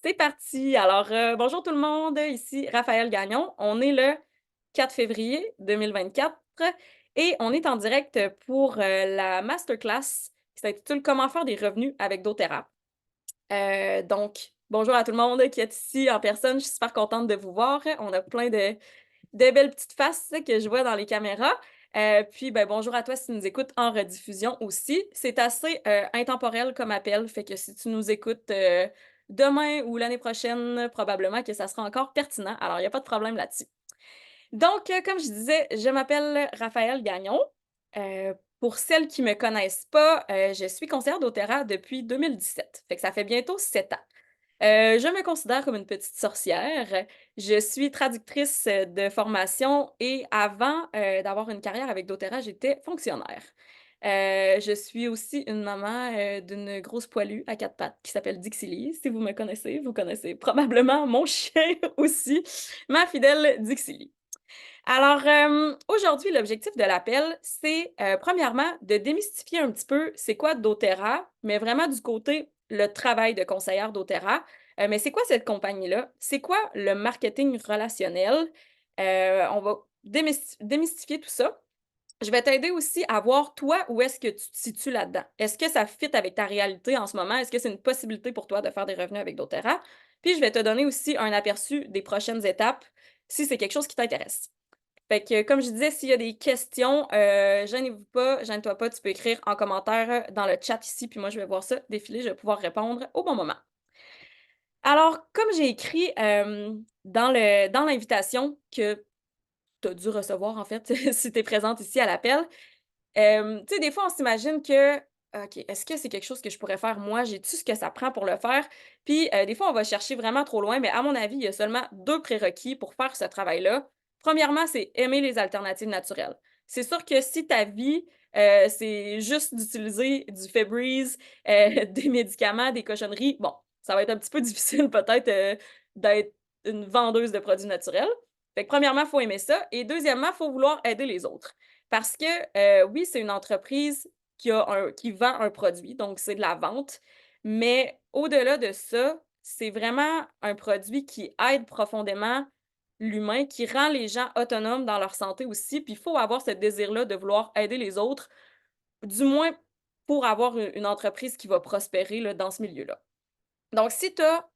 C'est parti! Alors, bonjour tout le monde, ici Raphaël Gagnon. On est le 4 février 2024 et on est en direct pour, la masterclass qui s'intitule «Comment faire des revenus avec doTERRA». Donc bonjour à tout le monde qui est ici en personne, je suis super contente de vous voir. On a plein de belles petites faces que je vois dans les caméras. Puis, ben, bonjour à toi si tu nous écoutes en rediffusion aussi. C'est assez, intemporel comme appel, fait que si tu nous écoutes, demain ou l'année prochaine, probablement que ça sera encore pertinent, alors il y a pas de problème là-dessus. Donc, comme je disais, je m'appelle Raphaëlle Gagnon. Pour celles qui me connaissent pas, je suis conseillère doTERRA depuis 2017, fait que ça fait bientôt 7 ans. Je me considère comme une petite sorcière. Je suis traductrice, de formation et avant, d'avoir une carrière avec doTERRA, j'étais fonctionnaire. Je suis aussi une maman, d'une grosse poilue à 4 pattes qui s'appelle Dixie. Si vous me connaissez, vous connaissez probablement mon chien aussi, ma fidèle Dixie. Alors, aujourd'hui, l'objectif de l'appel, c'est, premièrement, de démystifier un petit peu c'est quoi doTERRA, mais vraiment du côté le travail de conseillère doTERRA. Mais c'est quoi cette compagnie-là? C'est quoi le marketing relationnel? On va démystifier tout ça. Je vais t'aider aussi à voir, toi, où est-ce que tu te situes là-dedans. Est-ce que ça fit avec ta réalité en ce moment? Est-ce que c'est une possibilité pour toi de faire des revenus avec doTERRA? Puis je vais te donner aussi un aperçu des prochaines étapes, si c'est quelque chose qui t'intéresse. Fait que, comme je disais, s'il y a des questions, gênez-vous pas, gêne-toi pas, tu peux écrire en commentaire, dans le chat ici, puis moi je vais voir ça défiler, je vais pouvoir répondre au bon moment. Alors, comme j'ai écrit, dans l'invitation que tu as dû recevoir en fait, si tu es présente ici à l'appel, tu sais, des fois on s'imagine que: «OK, est-ce que c'est quelque chose que je pourrais faire moi? J'ai-tu ce que ça prend pour le faire?» Puis, des fois on va chercher vraiment trop loin, mais à mon avis, il y a seulement 2 prérequis pour faire ce travail-là. Premièrement, c'est aimer les alternatives naturelles. C'est sûr que si ta vie, c'est juste d'utiliser du Febreze, des médicaments, des cochonneries, bon, ça va être un petit peu difficile peut-être, d'être une vendeuse de produits naturels. Fait que premièrement, il faut aimer ça et deuxièmement, il faut vouloir aider les autres. Parce que, oui, c'est une entreprise qui vend un produit, donc c'est de la vente, mais au-delà de ça, c'est vraiment un produit qui aide profondément l'humain, qui rend les gens autonomes dans leur santé aussi, puis il faut avoir ce désir-là de vouloir aider les autres, du moins pour avoir une entreprise qui va prospérer, là, dans ce milieu-là. Donc si tu as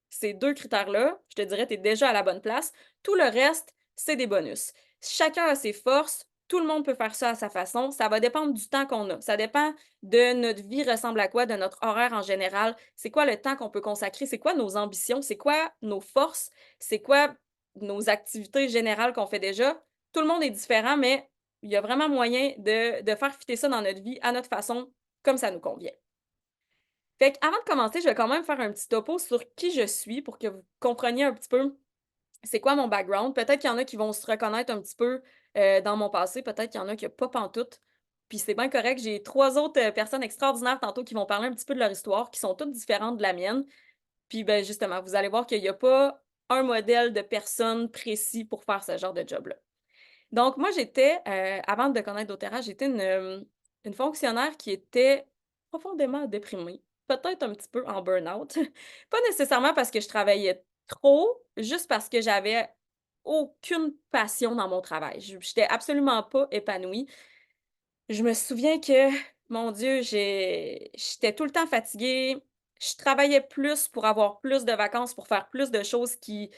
ces 2 critères-là, je te dirais, tu es déjà à la bonne place. Tout le reste, c'est des bonus. Chacun a ses forces, tout le monde peut faire ça à sa façon. Ça va dépendre du temps qu'on a. Ça dépend de notre vie ressemble à quoi, de notre horaire en général. C'est quoi le temps qu'on peut consacrer? C'est quoi nos ambitions? C'est quoi nos forces? C'est quoi nos activités générales qu'on fait déjà? Tout le monde est différent, mais il y a vraiment moyen de faire fitter ça dans notre vie à notre façon, comme ça nous convient. Fait qu'avant de commencer, je vais quand même faire un petit topo sur qui je suis pour que vous compreniez un petit peu c'est quoi mon background. Peut-être qu'il y en a qui vont se reconnaître un petit peu, dans mon passé, peut-être qu'il y en a qui pas pantoute, puis c'est bien correct. J'ai 3 autres, personnes extraordinaires tantôt qui vont parler un petit peu de leur histoire, qui sont toutes différentes de la mienne. Puis, ben, justement, vous allez voir qu'il y a pas un modèle de personne précis pour faire ce genre de job-là. Donc moi, j'étais, avant de connaître doTERRA, j'étais une fonctionnaire qui était profondément déprimée, peut-être un petit peu en burn-out. Pas nécessairement parce que je travaillais trop, juste parce que j'avais aucune passion dans mon travail. J'étais absolument pas épanouie. Je me souviens que, mon Dieu, j'étais tout le temps fatiguée. Je travaillais plus pour avoir plus de vacances, pour faire plus de choses qui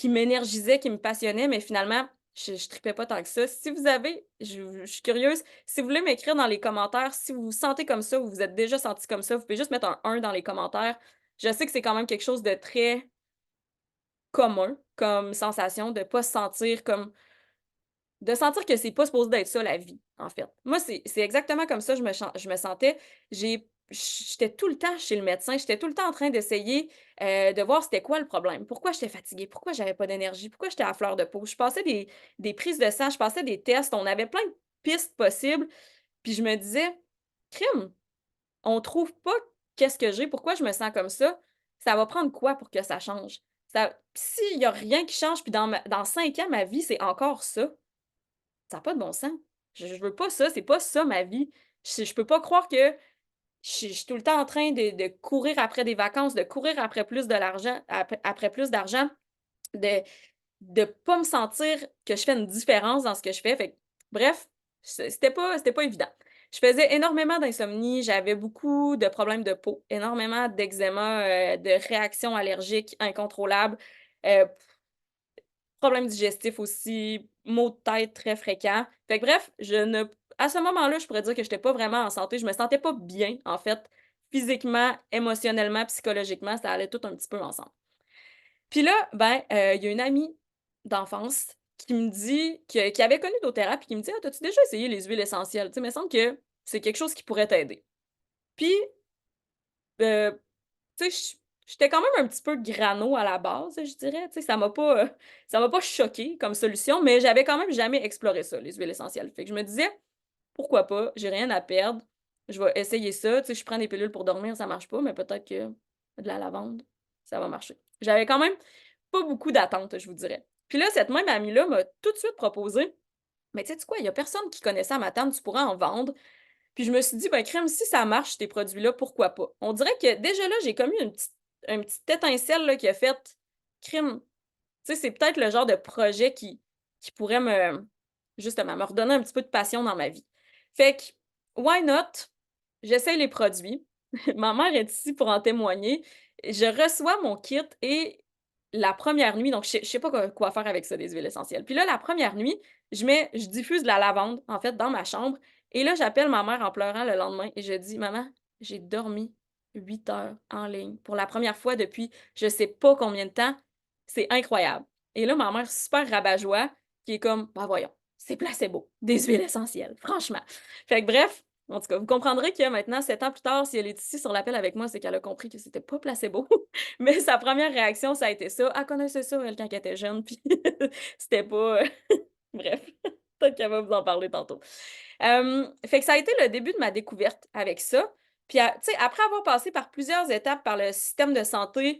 m'énergisaient, qui me passionnaient, mais finalement, je tripais pas tant que ça. Si vous avez je suis curieuse, si vous voulez m'écrire dans les commentaires, si vous vous sentez comme ça ou vous êtes déjà senti comme ça, vous pouvez juste mettre un 1 dans les commentaires. Je sais que c'est quand même quelque chose de très commun comme sensation de pas se sentir comme de sentir que c'est pas supposé d'être ça la vie, en fait. Moi, c'est exactement comme ça je me sentais. J'étais tout le temps chez le médecin, j'étais tout le temps en train d'essayer, de voir c'était quoi le problème. Pourquoi j'étais fatiguée? Pourquoi j'avais pas d'énergie? Pourquoi j'étais à fleur de peau? Je passais des prises de sang, je passais des tests, on avait plein de pistes possibles, puis je me disais: «Crime, on trouve pas qu'est-ce que j'ai, pourquoi je me sens comme ça? Ça va prendre quoi pour que ça change?» S'il y a rien qui change, puis dans 5 ans, ma vie, c'est encore ça, ça a pas de bon sens. Je veux pas ça, c'est pas ça ma vie. Je peux pas croire que je suis tout le temps en train de courir après des vacances, de courir après plus de l'argent après plus d'argent, de pas me sentir que je fais une différence dans ce que je fais. Fait que bref, c'était pas évident. Je faisais énormément d'insomnie, j'avais beaucoup de problèmes de peau, énormément d'eczéma, de réactions allergiques incontrôlables, heu, problèmes digestifs aussi, maux de tête très fréquents. Fait que bref, je ne à ce moment-là, je pourrais dire que j'étais pas vraiment en santé. Je me sentais pas bien, en fait, physiquement, émotionnellement, psychologiquement, ça allait tout un petit peu ensemble. Puis là, ben, il y a une amie d'enfance qui me dit qui avait connu doTERRA puis qui me dit: «Ah, t'as-tu déjà essayé les huiles essentielles? Tu sais, il me semble que c'est quelque chose qui pourrait t'aider». Puis, heu, tu sais, j'étais quand même un petit peu grano à la base, je dirais, tu sais, ça m'a pas choquée comme solution, mais j'avais quand même jamais exploré ça, les huiles essentielles. Fait que je me disais: «Pourquoi pas? J'ai rien à perdre, je vais essayer ça». Tu sais, je prends des pilules pour dormir, ça marche pas, mais peut-être que de la lavande, ça va marcher. J'avais quand même pas beaucoup d'attentes, je vous dirais. Puis là, cette même amie-là m'a tout de suite proposé: «Mais tu sais quoi? Il y a personne qui connaît ça à ma tante, tu pourrais en vendre». Puis je me suis dit: «Ben, crème, si ça marche tes produits-là, pourquoi pas?» On dirait que déjà là, j'ai comme eu une petite étincelle là qui a fait: «Crime, tu sais, c'est peut-être le genre de projet qui pourrait justement, me redonner un petit peu de passion dans ma vie». Fait que, why not? J'essaye les produits. Ma mère est ici pour en témoigner. Je reçois mon kit et la première nuit, donc je sais pas quoi faire avec ça, des huiles essentielles. Puis là, la première nuit, je diffuse de la lavande, en fait, dans ma chambre et là, j'appelle ma mère en pleurant le lendemain et je dis: «Maman, j'ai dormi 8 heures en ligne pour la première fois depuis je sais pas combien de temps. C'est incroyable». Et là, ma mère super rabat-joie qui est comme: «Bah, voyons, c'est placebo, des huiles essentielles, franchement». Fait que bref, en tout cas, vous comprendrez que maintenant, 7 ans plus tard, si elle est ici sur l'appel avec moi, c'est qu'elle a compris que c'était pas placebo. Mais sa première réaction, ça a été ça. Elle connaissait ça, elle, quand elle était jeune, puis c'était pas, bref, peut-être qu'elle va vous en parler tantôt. Fait que ça a été le début de ma découverte avec ça. Puis a tu sais, après avoir passé par plusieurs étapes par le système de santé,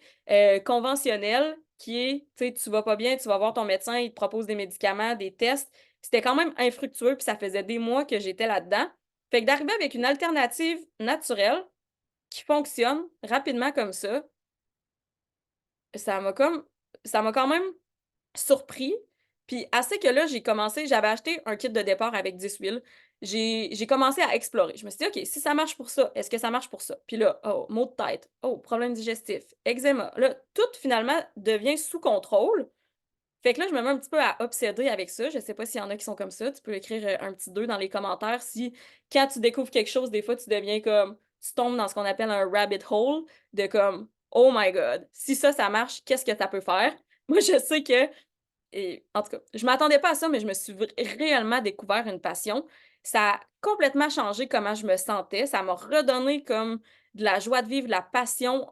conventionnel qui est, tu sais, tu vas pas bien, tu vas voir ton médecin, il te propose des médicaments, des tests. C'était quand même infructueux, puis ça faisait des mois que j'étais là-dedans. Fait que d'arriver avec une alternative naturelle qui fonctionne rapidement comme ça m'a comme ça m'a quand même surpris, puis assez que là, j'avais acheté un kit de départ avec 10 huiles. J'ai commencé à explorer. Je me suis dit: «OK, si ça marche pour ça, est-ce que ça marche pour ça?» Puis là, oh, maux de tête, oh, problème digestif, eczéma. Là, tout finalement devient sous contrôle. Fait que là, je me mets un petit peu à obséder avec ça. Je sais pas s'il y en a qui sont comme ça. Tu peux écrire, un petit 2 dans les commentaires si, quand tu découvres quelque chose, des fois, tu deviens comme tu tombes dans ce qu'on appelle un rabbit hole de comme: «Oh my god, si ça marche, qu'est-ce que ça peut faire?» Moi, je sais que et en tout cas, je m'attendais pas à ça, mais je me suis réellement découvert une passion. Ça a complètement changé comment je me sentais. Ça m'a redonné comme de la joie de vivre, de la passion,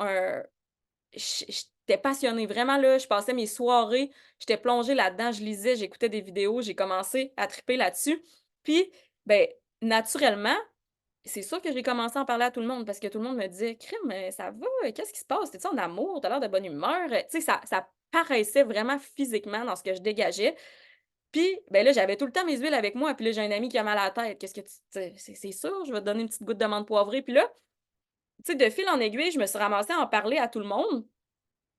j'étais passionnée. Vraiment, là, je passais mes soirées, j'étais plongée là-dedans, je lisais, j'écoutais des vidéos, j'ai commencé à triper là-dessus. Puis, ben, naturellement, c'est sûr que j'ai commencé à en parler à tout le monde parce que tout le monde me disait: «Crime, ça va? Qu'est-ce qui se passe? T'es-tu en amour? T'as l'air de bonne humeur?» Tu sais, ça paraissait vraiment physiquement dans ce que je dégageais. Puis, ben, là, j'avais tout le temps mes huiles avec moi. Puis là, j'ai un ami qui a mal à la tête. «Qu'est-ce que tu» sais, c'est sûr, je vais te donner une petite goutte de menthe poivrée. Puis là, tu sais, de fil en aiguille, je me suis ramassée à en parler à tout le monde.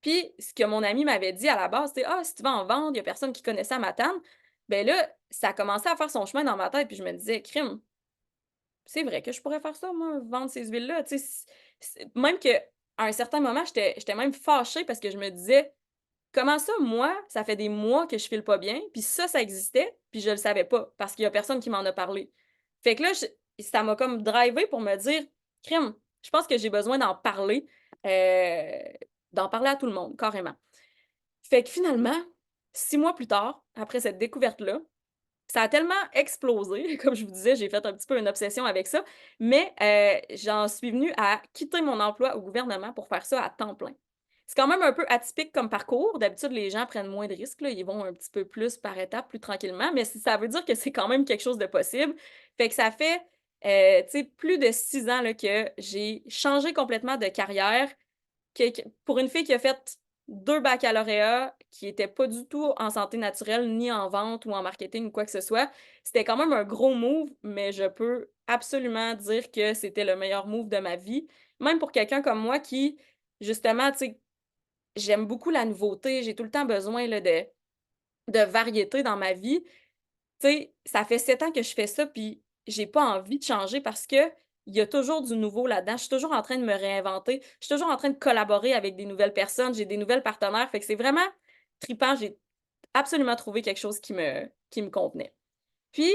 Puis, ce que mon ami m'avait dit à la base, c'est: «Ah, si tu vas en vendre, il y a personne qui connaît ça à Matane». Ben là, ça a commencé à faire son chemin dans ma tête, puis je me disais: «Crime, c'est vrai que je pourrais faire ça, moi, vendre ces huiles-là». Tu sais, même qu'à un certain moment, j'étais même fâchée parce que je me disais: «Comment ça, moi, ça fait des mois que je file pas bien, puis ça existait, puis je le savais pas parce qu'il y a personne qui m'en a parlé». Fait que là, ça m'a comme drivée pour me dire: «Crime, je pense que j'ai besoin d'en parler à tout le monde, carrément». Fait que finalement, 6 mois plus tard, après cette découverte-là, ça a tellement explosé, comme je vous disais, j'ai fait un petit peu une obsession avec ça, mais j'en suis venue à quitter mon emploi au gouvernement pour faire ça à temps plein. C'est quand même un peu atypique comme parcours. D'habitude, les gens prennent moins de risques, là, ils vont un petit peu plus par étapes, plus tranquillement, mais ça veut dire que c'est quand même quelque chose de possible. Fait que ça fait, tu sais, plus de 6 ans, là, que j'ai changé complètement de carrière, que pour une fille qui a fait 2 baccalauréats, qui était pas du tout en santé naturelle, ni en vente ou en marketing ou quoi que ce soit, c'était quand même un gros move, mais je peux absolument dire que c'était le meilleur move de ma vie. Même pour quelqu'un comme moi qui, justement, tu sais, j'aime beaucoup la nouveauté, j'ai tout le temps besoin là, de variété dans ma vie. Tu sais, ça fait 7 ans que je fais ça, puis j'ai pas envie de changer parce que il y a toujours du nouveau là-dedans. Je suis toujours en train de me réinventer. Je suis toujours en train de collaborer avec des nouvelles personnes. J'ai des nouvelles partenaires. Fait que c'est vraiment trippant. J'ai absolument trouvé quelque chose qui me convenait. Puis,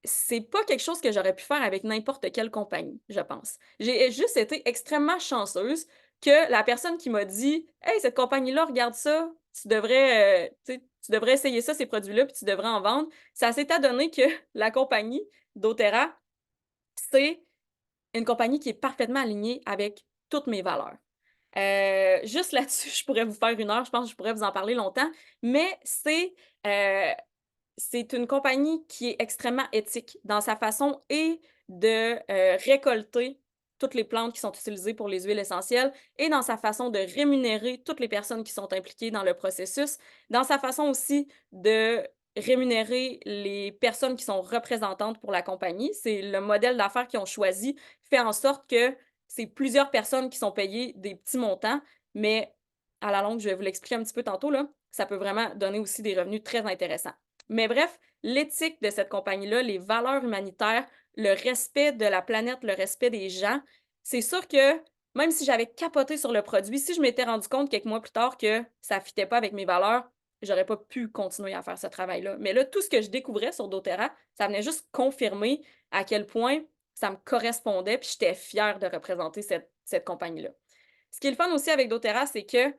c'est pas quelque chose que j'aurais pu faire avec n'importe quelle compagnie, je pense. J'ai juste été extrêmement chanceuse que la personne qui m'a dit: «Hey, cette compagnie-là, regarde ça, tu sais, tu devrais essayer ça, ces produits-là, puis tu devrais en vendre». Ça s'est adonné que la compagnie doTERRA, c'est une compagnie qui est parfaitement alignée avec toutes mes valeurs. Juste là-dessus, je pourrais vous faire 1 heure, je pense que je pourrais vous en parler longtemps, mais heu c'est une compagnie qui est extrêmement éthique dans sa façon et de, récolter toutes les plantes qui sont utilisées pour les huiles essentielles et dans sa façon de rémunérer toutes les personnes qui sont impliquées dans le processus, dans sa façon aussi de rémunérer les personnes qui sont représentantes pour la compagnie. C'est le modèle d'affaires qu'ils ont choisi, fait en sorte que c'est plusieurs personnes qui sont payées des petits montants, mais à la longue, je vais vous l'expliquer un petit peu tantôt là, ça peut vraiment donner aussi des revenus très intéressants. Mais bref, l'éthique de cette compagnie-là, les valeurs humanitaires, le respect de la planète, le respect des gens, c'est sûr que même si j'avais capoté sur le produit, si je m'étais rendu compte quelques mois plus tard que ça fitait pas avec mes valeurs, j'aurais pas pu continuer à faire ce travail-là. Mais là, tout ce que je découvrais sur doTERRA, ça venait juste confirmer à quel point ça me correspondait, puis j'étais fière de représenter cette compagnie-là. Ce qui est le fun aussi avec doTERRA, c'est que tu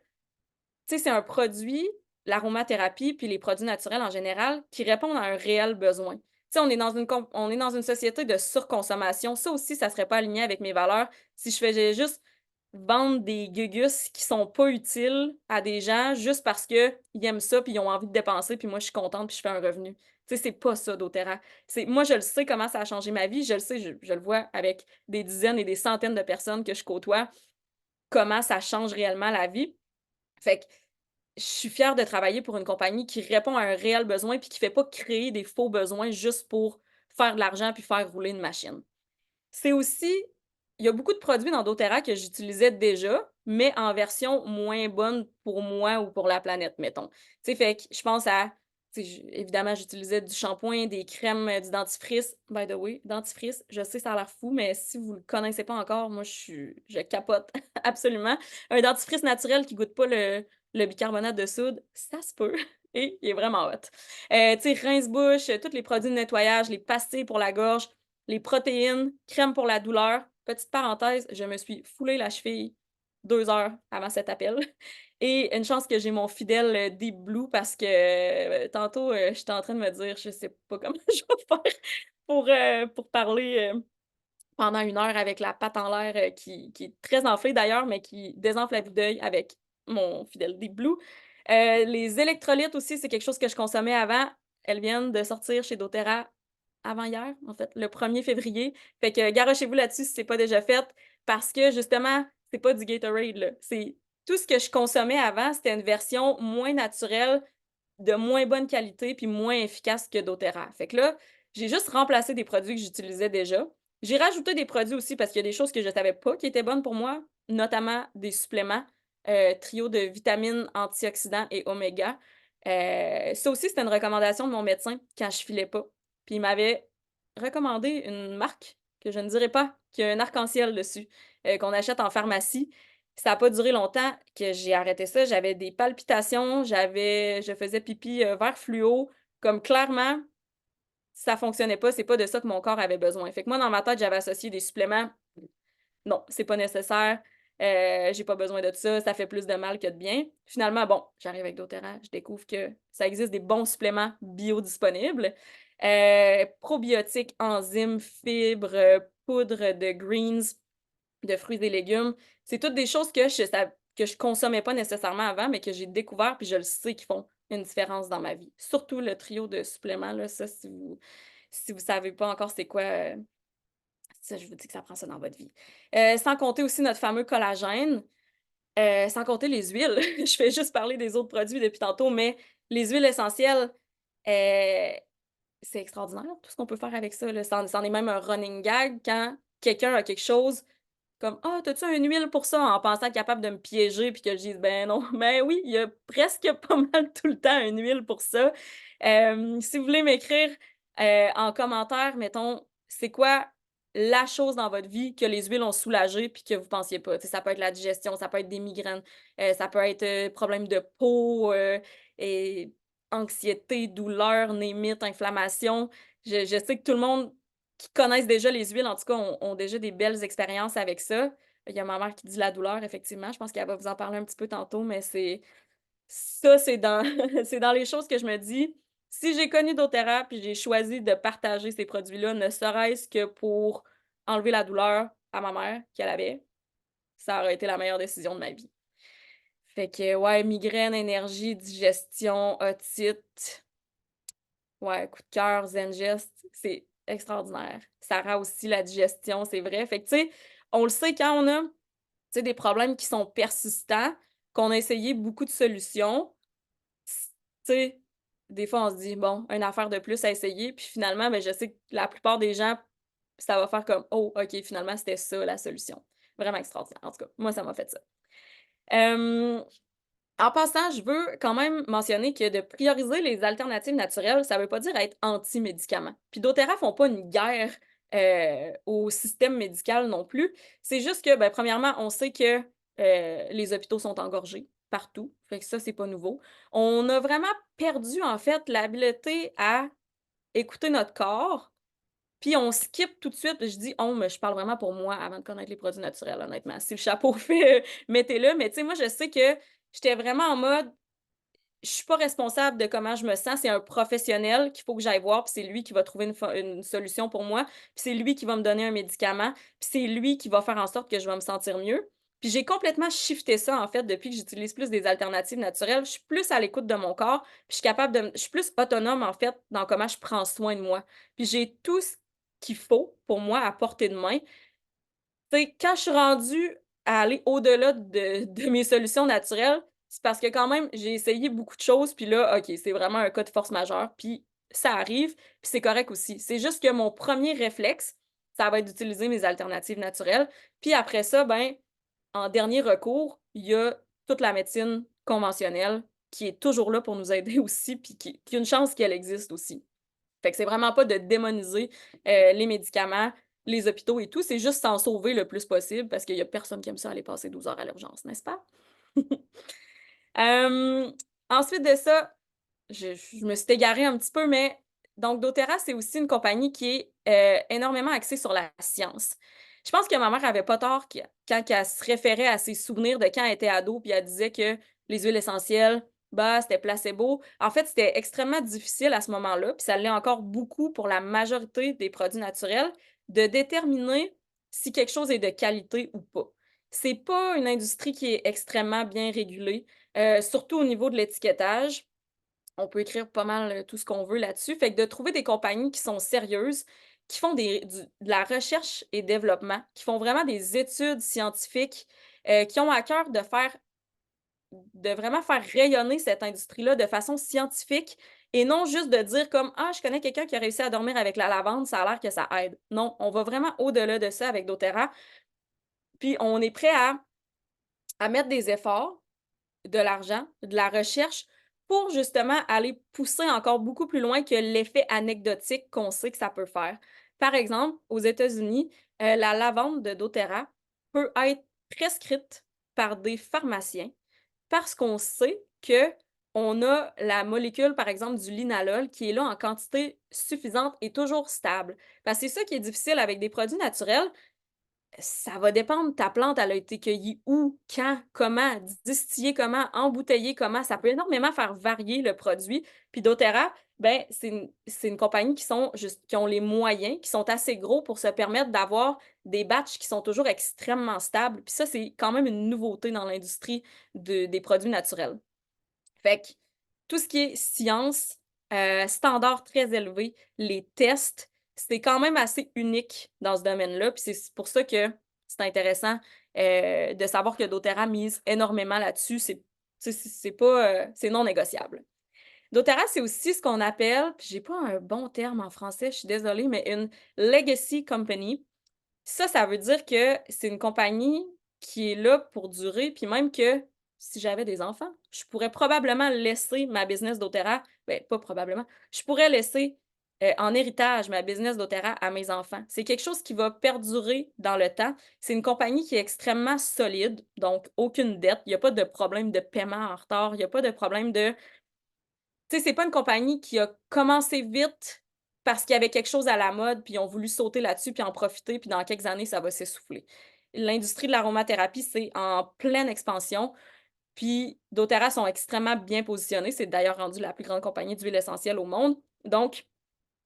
sais, c'est un produit, l'aromathérapie, puis les produits naturels en général, qui répondent à un réel besoin. Tu sais, on est dans une société de surconsommation. Ça aussi, ça serait pas aligné avec mes valeurs si je faisais juste vendre des gugus qui sont pas utiles à des gens juste parce qu'ils aiment ça, puis ils ont envie de dépenser, puis moi, je suis contente, puis je fais un revenu. Tu sais, c'est pas ça, doTERRA. C'est moi, je le sais comment ça a changé ma vie, je le sais, je le vois avec des dizaines et des centaines de personnes que je côtoie, comment ça change réellement la vie. Fait que je suis fière de travailler pour une compagnie qui répond à un réel besoin puis qui fait pas créer des faux besoins juste pour faire de l'argent puis faire rouler une machine. C'est aussi il y a beaucoup de produits dans doTERRA que j'utilisais déjà, mais en version moins bonne pour moi ou pour la planète, mettons. Tu sais, fait que je pense à tu sais, évidemment, j'utilisais du shampoing, des crèmes, du dentifrice. By the way, dentifrice, je sais, ça a l'air fou, mais si vous le connaissez pas encore, moi, je capote absolument. Un dentifrice naturel qui goûte pas le bicarbonate de soude, ça se peut et il est vraiment hot. Tu sais, rince-bouche, tous les produits de nettoyage, les pastilles pour la gorge, les protéines, crème pour la douleur. Petite parenthèse, je me suis foulé la cheville 2 heures avant cet appel et une chance que j'ai mon fidèle, Deep Blue parce que, tantôt, j'étais en train de me dire: «Je sais pas comment je vais faire pour parler, pendant 1 heure avec la patte en l'air, qui est très enflée d'ailleurs, mais qui désenfle à vue d'œil avec mon fidèle Deep Blue. Les électrolytes aussi, c'est quelque chose que je consommais avant. Elles viennent de sortir chez doTERRA avant-hier, en fait, le 1er février. Fait que garochez-vous là-dessus si c'est pas déjà fait parce que justement, c'est pas du Gatorade, là. C'est tout ce que je consommais avant, c'était une version moins naturelle, de moins bonne qualité puis moins efficace que doTERRA. Fait que là, j'ai juste remplacé des produits que j'utilisais déjà. J'ai rajouté des produits aussi parce qu'il y a des choses que je savais pas qui étaient bonnes pour moi, notamment des suppléments, trio de vitamines, antioxydants et oméga. Ça aussi, c'était une recommandation de mon médecin quand je filais pas. Puis il m'avait recommandé une marque que je ne dirai pas, qui a un arc-en-ciel dessus, qu'on achète en pharmacie. Ça a pas duré longtemps que j'ai arrêté ça. J'avais des palpitations, je faisais pipi, vert fluo, comme clairement, ça fonctionnait pas, c'est pas de ça que mon corps avait besoin. Fait que moi, dans ma tête, j'avais associé des suppléments. Non, c'est pas nécessaire, j'ai pas besoin de ça, ça fait plus de mal que de bien. Finalement, bon, j'arrive avec doTERRA, je découvre que ça existe des bons suppléments biodisponibles, probiotiques, enzymes, fibres, poudre de greens, de fruits et légumes. C'est toutes des choses que je consommais pas nécessairement avant, mais que j'ai découvert, puis je le sais qu'ils font une différence dans ma vie. Surtout le trio de suppléments là, ça si vous savez pas encore c'est quoi, ça je vous dis que ça prend ça dans votre vie. Sans compter aussi notre fameux collagène, sans compter les huiles. Je fais juste parler des autres produits depuis tantôt, mais les huiles essentielles, heu c'est extraordinaire tout ce qu'on peut faire avec ça, là. C'en est même un running gag quand quelqu'un a quelque chose comme: «Ah, t'as-tu une huile pour ça?» en pensant être capable de me piéger puis que je dise: «Ben non». Ben oui, il y a presque pas mal tout le temps une huile pour ça. Si vous voulez m'écrire, en commentaire, mettons, c'est quoi la chose dans votre vie que les huiles ont soulagé puis que vous pensiez pas? Tu sais, ça peut être la digestion, ça peut être des migraines, ça peut être, problème de peau, et anxiété, douleur, némite, inflammation. Je sais que tout le monde qui connaissent déjà les huiles, en tout cas, ont déjà des belles expériences avec ça. Il y a ma mère qui dit la douleur, effectivement, je pense qu'elle va vous en parler un petit peu tantôt, mais c'est dans c'est dans les choses que je me dis: «Si j'ai connu doTERRA puis j'ai choisi de partager ces produits-là, ne serait-ce que pour enlever la douleur à ma mère qu'elle avait, ça aurait été la meilleure décision de ma vie». Fait que ouais, migraine, énergie, digestion, otite. Ouais, coup de cœur, Zengest, c'est extraordinaire. Ça aussi la digestion, c'est vrai. Fait que, tu sais, on le sait quand on a, tu sais, des problèmes qui sont persistants, qu'on a essayé beaucoup de solutions, s tu sais, des fois, on se dit: «Bon, une affaire de plus à essayer», puis finalement, ben, je sais que la plupart des gens, ça va faire comme: «Oh, OK, finalement, c'était ça la solution». Vraiment extraordinaire. En tout cas, moi, ça m'a fait ça. Hem En passant, je veux quand même mentionner que de prioriser les alternatives naturelles, ça veut pas dire être anti-médicaments. Puis doTERRA font pas une guerre, au système médical non plus. C'est juste que, ben, premièrement, on sait que, les hôpitaux sont engorgés partout, fait que ça, c'est pas nouveau. On a vraiment perdu, en fait, l'habileté à écouter notre corps, puis on skip tout de suite. Je dis «on», mais je parle vraiment pour moi avant de connaître les produits naturels, honnêtement. Si le chapeau fait, mettez-le, mais tu sais, moi, je sais que j'étais vraiment en mode je suis pas responsable de comment je me sens, c'est un professionnel qu'il faut que j'aille voir, puis c'est lui qui va trouver une solution pour moi, puis c'est lui qui va me donner un médicament, puis c'est lui qui va faire en sorte que je vais me sentir mieux. Puis j'ai complètement shifté ça, en fait, depuis que j'utilise plus des alternatives naturelles. Je suis plus à l'écoute de mon corps, puis je suis capable je suis plus autonome, en fait, dans comment je prends soin de moi. Puis j'ai tout ce qu'il faut pour moi à portée de main. Tu sais, quand je suis rendue à aller au-delà de mes solutions naturelles, c'est parce que quand même, j'ai essayé beaucoup de choses, puis là, OK, c'est vraiment un cas de force majeure, puis ça arrive, puis c'est correct aussi. C'est juste que mon premier réflexe, ça va être d'utiliser mes alternatives naturelles, puis après ça, ben, en dernier recours, il y a toute la médecine conventionnelle qui est toujours là pour nous aider aussi, puis qui a une chance qu'elle existe aussi. Fait que c'est vraiment pas de démoniser, les médicaments, les hôpitaux et tout, c'est juste s'en sauver le plus possible parce qu'il y a personne qui aime ça aller passer 12 heures à l'urgence, n'est-ce pas? Hem, Ensuite de ça, je me suis égarée un petit peu, mais donc doTERRA, c'est aussi une compagnie qui est, énormément axée sur la science. Je pense que ma mère avait pas tort quand elle se référait à ses souvenirs de quand elle était ado, puis elle disait que les huiles essentielles, bah, c'était placebo. En fait, c'était extrêmement difficile à ce moment-là, puis ça l'est encore beaucoup pour la majorité des produits naturels, de déterminer si quelque chose est de qualité ou pas. C'est pas une industrie qui est extrêmement bien régulée, surtout au niveau de l'étiquetage. On peut écrire pas mal, tout ce qu'on veut là-dessus. Fait que de trouver des compagnies qui sont sérieuses, qui font de la recherche et développement, qui font vraiment des études scientifiques, qui ont à cœur de vraiment faire rayonner cette industrie-là de façon scientifique et non juste de dire comme: «Ah, je connais quelqu'un qui a réussi à dormir avec la lavande, ça a l'air que ça aide». Non, on va vraiment au-delà de ça avec doTERRA, puis on est prêt à mettre des efforts, de l'argent, de la recherche pour justement aller pousser encore beaucoup plus loin que l'effet anecdotique qu'on sait que ça peut faire. Par exemple, aux États-Unis, la lavande de doTERRA peut être prescrite par des pharmaciens parce qu'on sait qu'on a la molécule, par exemple, du linalol qui est là en quantité suffisante et toujours stable. Parce que c'est ça qui est difficile avec des produits naturels, ça va dépendre, ta plante, elle a été cueillie où, quand, comment, distillée comment, embouteillée comment, ça peut énormément faire varier le produit. Puis doTERRA, ben, c'est une compagnie qui ont les moyens, qui sont assez gros pour se permettre d'avoir des batchs qui sont toujours extrêmement stables. Puis ça, c'est quand même une nouveauté dans l'industrie des produits naturels. Fait que tout ce qui est science, standard très élevé, les tests, c'est quand même assez unique dans ce domaine-là. Puis c'est pour ça que c'est intéressant, de savoir que doTERRA mise énormément là-dessus. C'est tu sais, c'est pas, c'est non négociable. doTERRA, c'est aussi ce qu'on appelle, puis j'ai pas un bon terme en français, je suis désolée, mais une legacy company. Ça veut dire que c'est une compagnie qui est là pour durer, puis même que si j'avais des enfants, je pourrais probablement laisser ma business doTERRA, ben, pas probablement, je pourrais laisser, en héritage ma business doTERRA à mes enfants. C'est quelque chose qui va perdurer dans le temps. C'est une compagnie qui est extrêmement solide, donc aucune dette, il y a pas de problème de paiement en retard, il y a pas de problème de tu sais, c'est pas une compagnie qui a commencé vite parce qu'il y avait quelque chose à la mode, puis ils ont voulu sauter là-dessus, puis en profiter, puis dans quelques années, ça va s'essouffler. L'industrie de l'aromathérapie, c'est en pleine expansion, puis doTERRA sont extrêmement bien positionnés. C'est d'ailleurs rendu la plus grande compagnie d'huile essentielle au monde. Donc,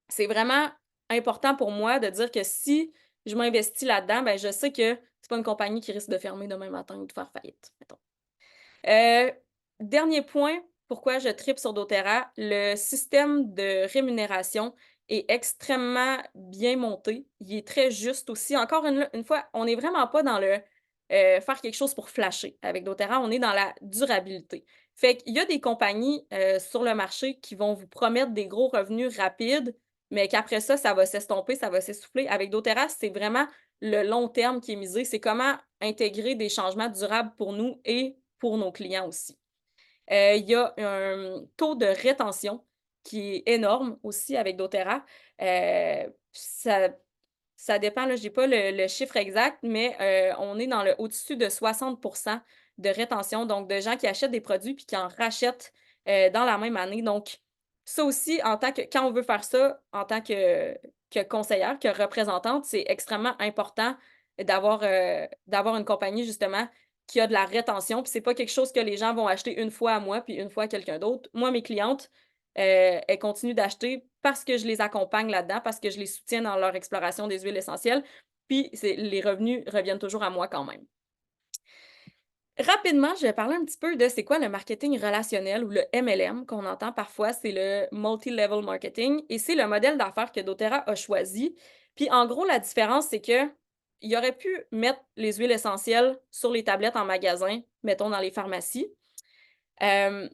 c'est vraiment important pour moi de dire que si je m'investis là-dedans, ben, je sais que c'est pas une compagnie qui risque de fermer demain matin ou de faire faillite, mettons. Heu, Dernier point, pourquoi je tripe sur doTERRA, le système de rémunération est extrêmement bien monté. Il est très juste aussi. Encore une fois, on n'est vraiment pas dans le, faire quelque chose pour flasher avec doTERRA, on est dans la durabilité. Fait qu'il y a des compagnies, sur le marché qui vont vous promettre des gros revenus rapides, mais qu'après ça, ça va s'estomper, ça va s'essouffler. Avec doTERRA, c'est vraiment le long terme qui est misé. C'est comment intégrer des changements durables pour nous et pour nos clients aussi. Il y a un taux de rétention qui est énorme aussi avec doTERRA. Ça dépend, là, j'ai pas le chiffre exact, mais on est dans le au-dessus de 60 de rétention, donc de gens qui achètent des produits puis qui en rachètent, dans la même année. Donc ça aussi, en tant que quand on veut faire ça en tant que conseillère, que représentante, c'est extrêmement important d'avoir une compagnie justement qui a de la rétention, puis c'est pas quelque chose que les gens vont acheter une fois à moi, puis une fois à quelqu'un d'autre. Moi, mes clientes, elles continuent d'acheter parce que je les accompagne là-dedans, parce que je les soutiens dans leur exploration des huiles essentielles, puis c'est les revenus reviennent toujours à moi quand même. Rapidement, je vais parler un petit peu de c'est quoi le marketing relationnel ou le MLM qu'on entend parfois, c'est le multi-level marketing et c'est le modèle d'affaires que doTERRA a choisi. Puis en gros, la différence, c'est que il aurait pu mettre les huiles essentielles sur les tablettes en magasin, mettons dans les pharmacies, Hem,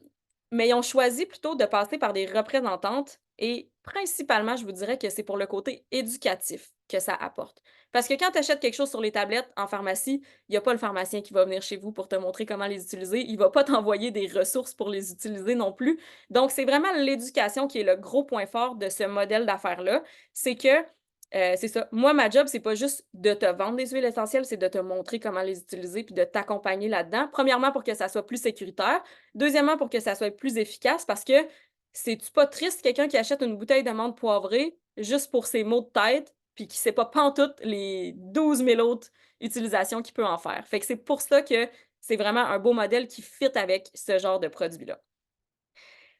mais ils ont choisi plutôt de passer par des représentantes et principalement, je vous dirais que c'est pour le côté éducatif que ça apporte. Parce que quand tu achètes quelque chose sur les tablettes en pharmacie, il y a pas le pharmacien qui va venir chez vous pour te montrer comment les utiliser. Il va pas t'envoyer des ressources pour les utiliser non plus. Donc c'est vraiment l'éducation qui est le gros point fort de ce modèle d'affaires-là. C'est que, c'est ça, moi ma job, c'est pas juste de te vendre des huiles essentielles, c'est de te montrer comment les utiliser puis de t'accompagner là-dedans. Premièrement, pour que ça soit plus sécuritaire. Deuxièmement, pour que ça soit plus efficace parce que c'est-tu pas triste quelqu'un qui achète une bouteille d'amande poivrée juste pour ses maux de tête, puis qui sait pas pantoute les 12 000 autres utilisations qu'il peut en faire. Fait que c'est pour ça que c'est vraiment un beau modèle qui fit avec ce genre de produit-là.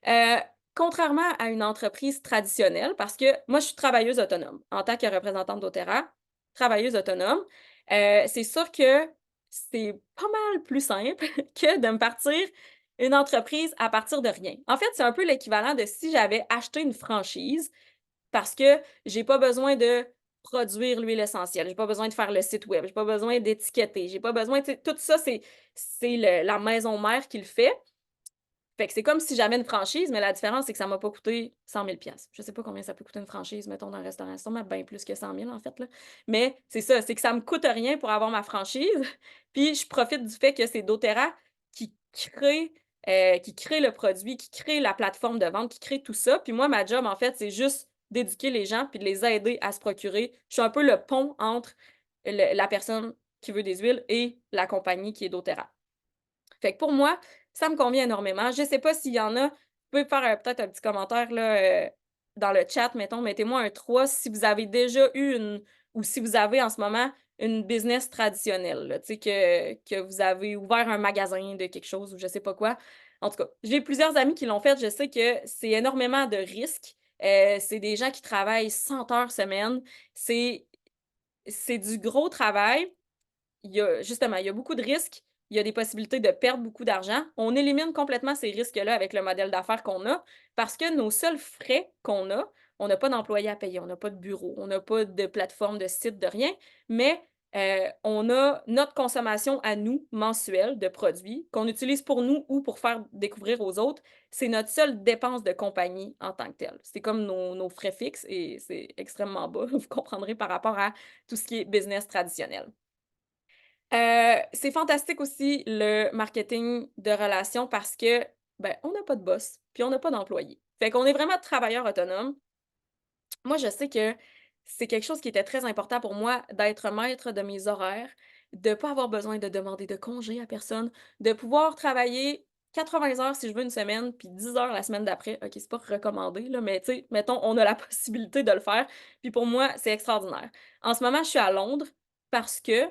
Heu, Contrairement à une entreprise traditionnelle, parce que moi, je suis travailleuse autonome. En tant que représentante doTERRA, travailleuse autonome, c'est sûr que c'est pas mal plus simple que de me partir une entreprise à partir de rien. En fait, c'est un peu l'équivalent de si j'avais acheté une franchise parce que j'ai pas besoin de produire l'huile essentielle, j'ai pas besoin de faire le site web, j'ai pas besoin d'étiqueter, j'ai pas besoin, tu sais, tout ça, c'est le la maison mère qui le fait. Fait que c'est comme si j'avais une franchise, mais la différence, c'est que ça m'a pas coûté 100 000 piastres. Je sais pas combien ça peut coûter une franchise, mettons, d'un restaurant. C'est sûrement bien plus que 100 000 en fait, là. Mais c'est ça, c'est que ça me coûte rien pour avoir ma franchise. Puis je profite du fait que c'est doTERRA qui crée, qui crée le produit, qui crée la plateforme de vente, qui crée tout ça. Puis moi, ma job, en fait, c'est juste d'éduquer les gens puis de les aider à se procurer. Je suis un peu le pont entre la personne qui veut des huiles et la compagnie qui est doTERRA. Fait que pour moi, ça me convient énormément. Je sais pas s'il y en a, vous pouvez faire, peut-être un petit commentaire là, dans le chat, mettons, mettez-moi un 3 si vous avez déjà eu une ou si vous avez en ce moment une business traditionnelle là, tu sais que vous avez ouvert un magasin de quelque chose ou je sais pas quoi. En tout cas, j'ai plusieurs amis qui l'ont fait, je sais que c'est énormément de risques. C'est des gens qui travaillent 100 heures semaine. C'est c'est du gros travail, il y a beaucoup de risques, il y a des possibilités de perdre beaucoup d'argent. On élimine complètement ces risques-là avec le modèle d'affaires qu'on a parce que nos seuls frais on n'a pas d'employés à payer, on n'a pas de bureau, on n'a pas de plateforme, de site, de rien, mais On a notre consommation à nous, mensuelle, de produits qu'on utilise pour nous ou pour faire découvrir aux autres. C'est notre seule dépense de compagnie en tant que telle. C'est comme nos frais fixes et c'est extrêmement bas, vous comprendrez, par rapport à tout ce qui est business traditionnel. C'est fantastique aussi le marketing de relations parce que, ben, on n'a pas de boss, puis on n'a pas d'employés. Fait qu'on est vraiment travailleurs autonomes. Moi, je sais que c'est quelque chose qui était très important pour moi d'être maître de mes horaires, de pas avoir besoin de demander de congé à personne, de pouvoir travailler 80 heures si je veux une semaine, puis 10 heures la semaine d'après. OK, c'est pas recommandé là, mais tu sais, mettons, on a la possibilité de le faire, puis pour moi, c'est extraordinaire. En ce moment, je suis à Londres parce que,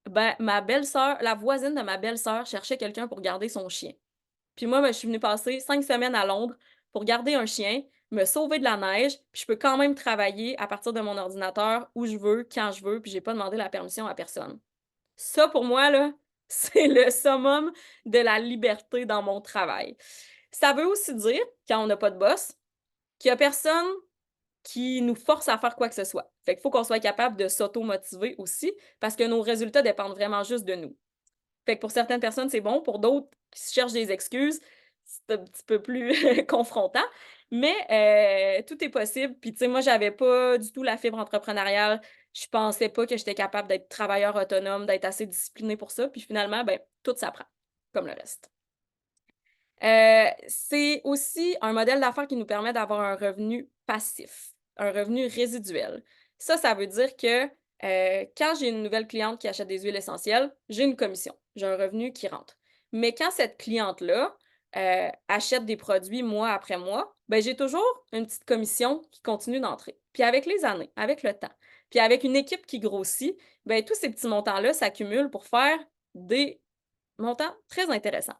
ben, ma belle-sœur la voisine de ma belle-sœur cherchait quelqu'un pour garder son chien. Puis moi, ben, je suis venue passer 5 semaines à Londres pour garder un chien, me sauver de la neige, puis je peux quand même travailler à partir de mon ordinateur où je veux, quand je veux, puis j'ai pas demandé la permission à personne. Ça, pour moi, là, c'est le summum de la liberté dans mon travail. Ça veut aussi dire, quand on n'a pas de boss, qu'il y a personne qui nous force à faire quoi que ce soit. Fait qu'il faut qu'on soit capable de s'auto-motiver aussi, parce que nos résultats dépendent vraiment juste de nous. Fait que pour certaines personnes, c'est bon, pour d'autres qui se cherchent des excuses, c'est un petit peu plus confrontant, mais tout est possible. Puis tu sais, moi, j'avais pas du tout la fibre entrepreneuriale. Je pensais pas que j'étais capable d'être travailleur autonome, d'être assez disciplinée pour ça. Puis finalement, ben, tout s'apprend, comme le reste. C'est aussi un modèle d'affaires qui nous permet d'avoir un revenu passif, un revenu résiduel. Ça veut dire que, quand j'ai une nouvelle cliente qui achète des huiles essentielles, j'ai une commission, j'ai un revenu qui rentre. Mais quand cette cliente-là, achète des produits mois après mois, ben, j'ai toujours une petite commission qui continue d'entrer. Puis avec les années, avec le temps, puis avec une équipe qui grossit, ben, tous ces petits montants-là s'accumulent pour faire des montants très intéressants.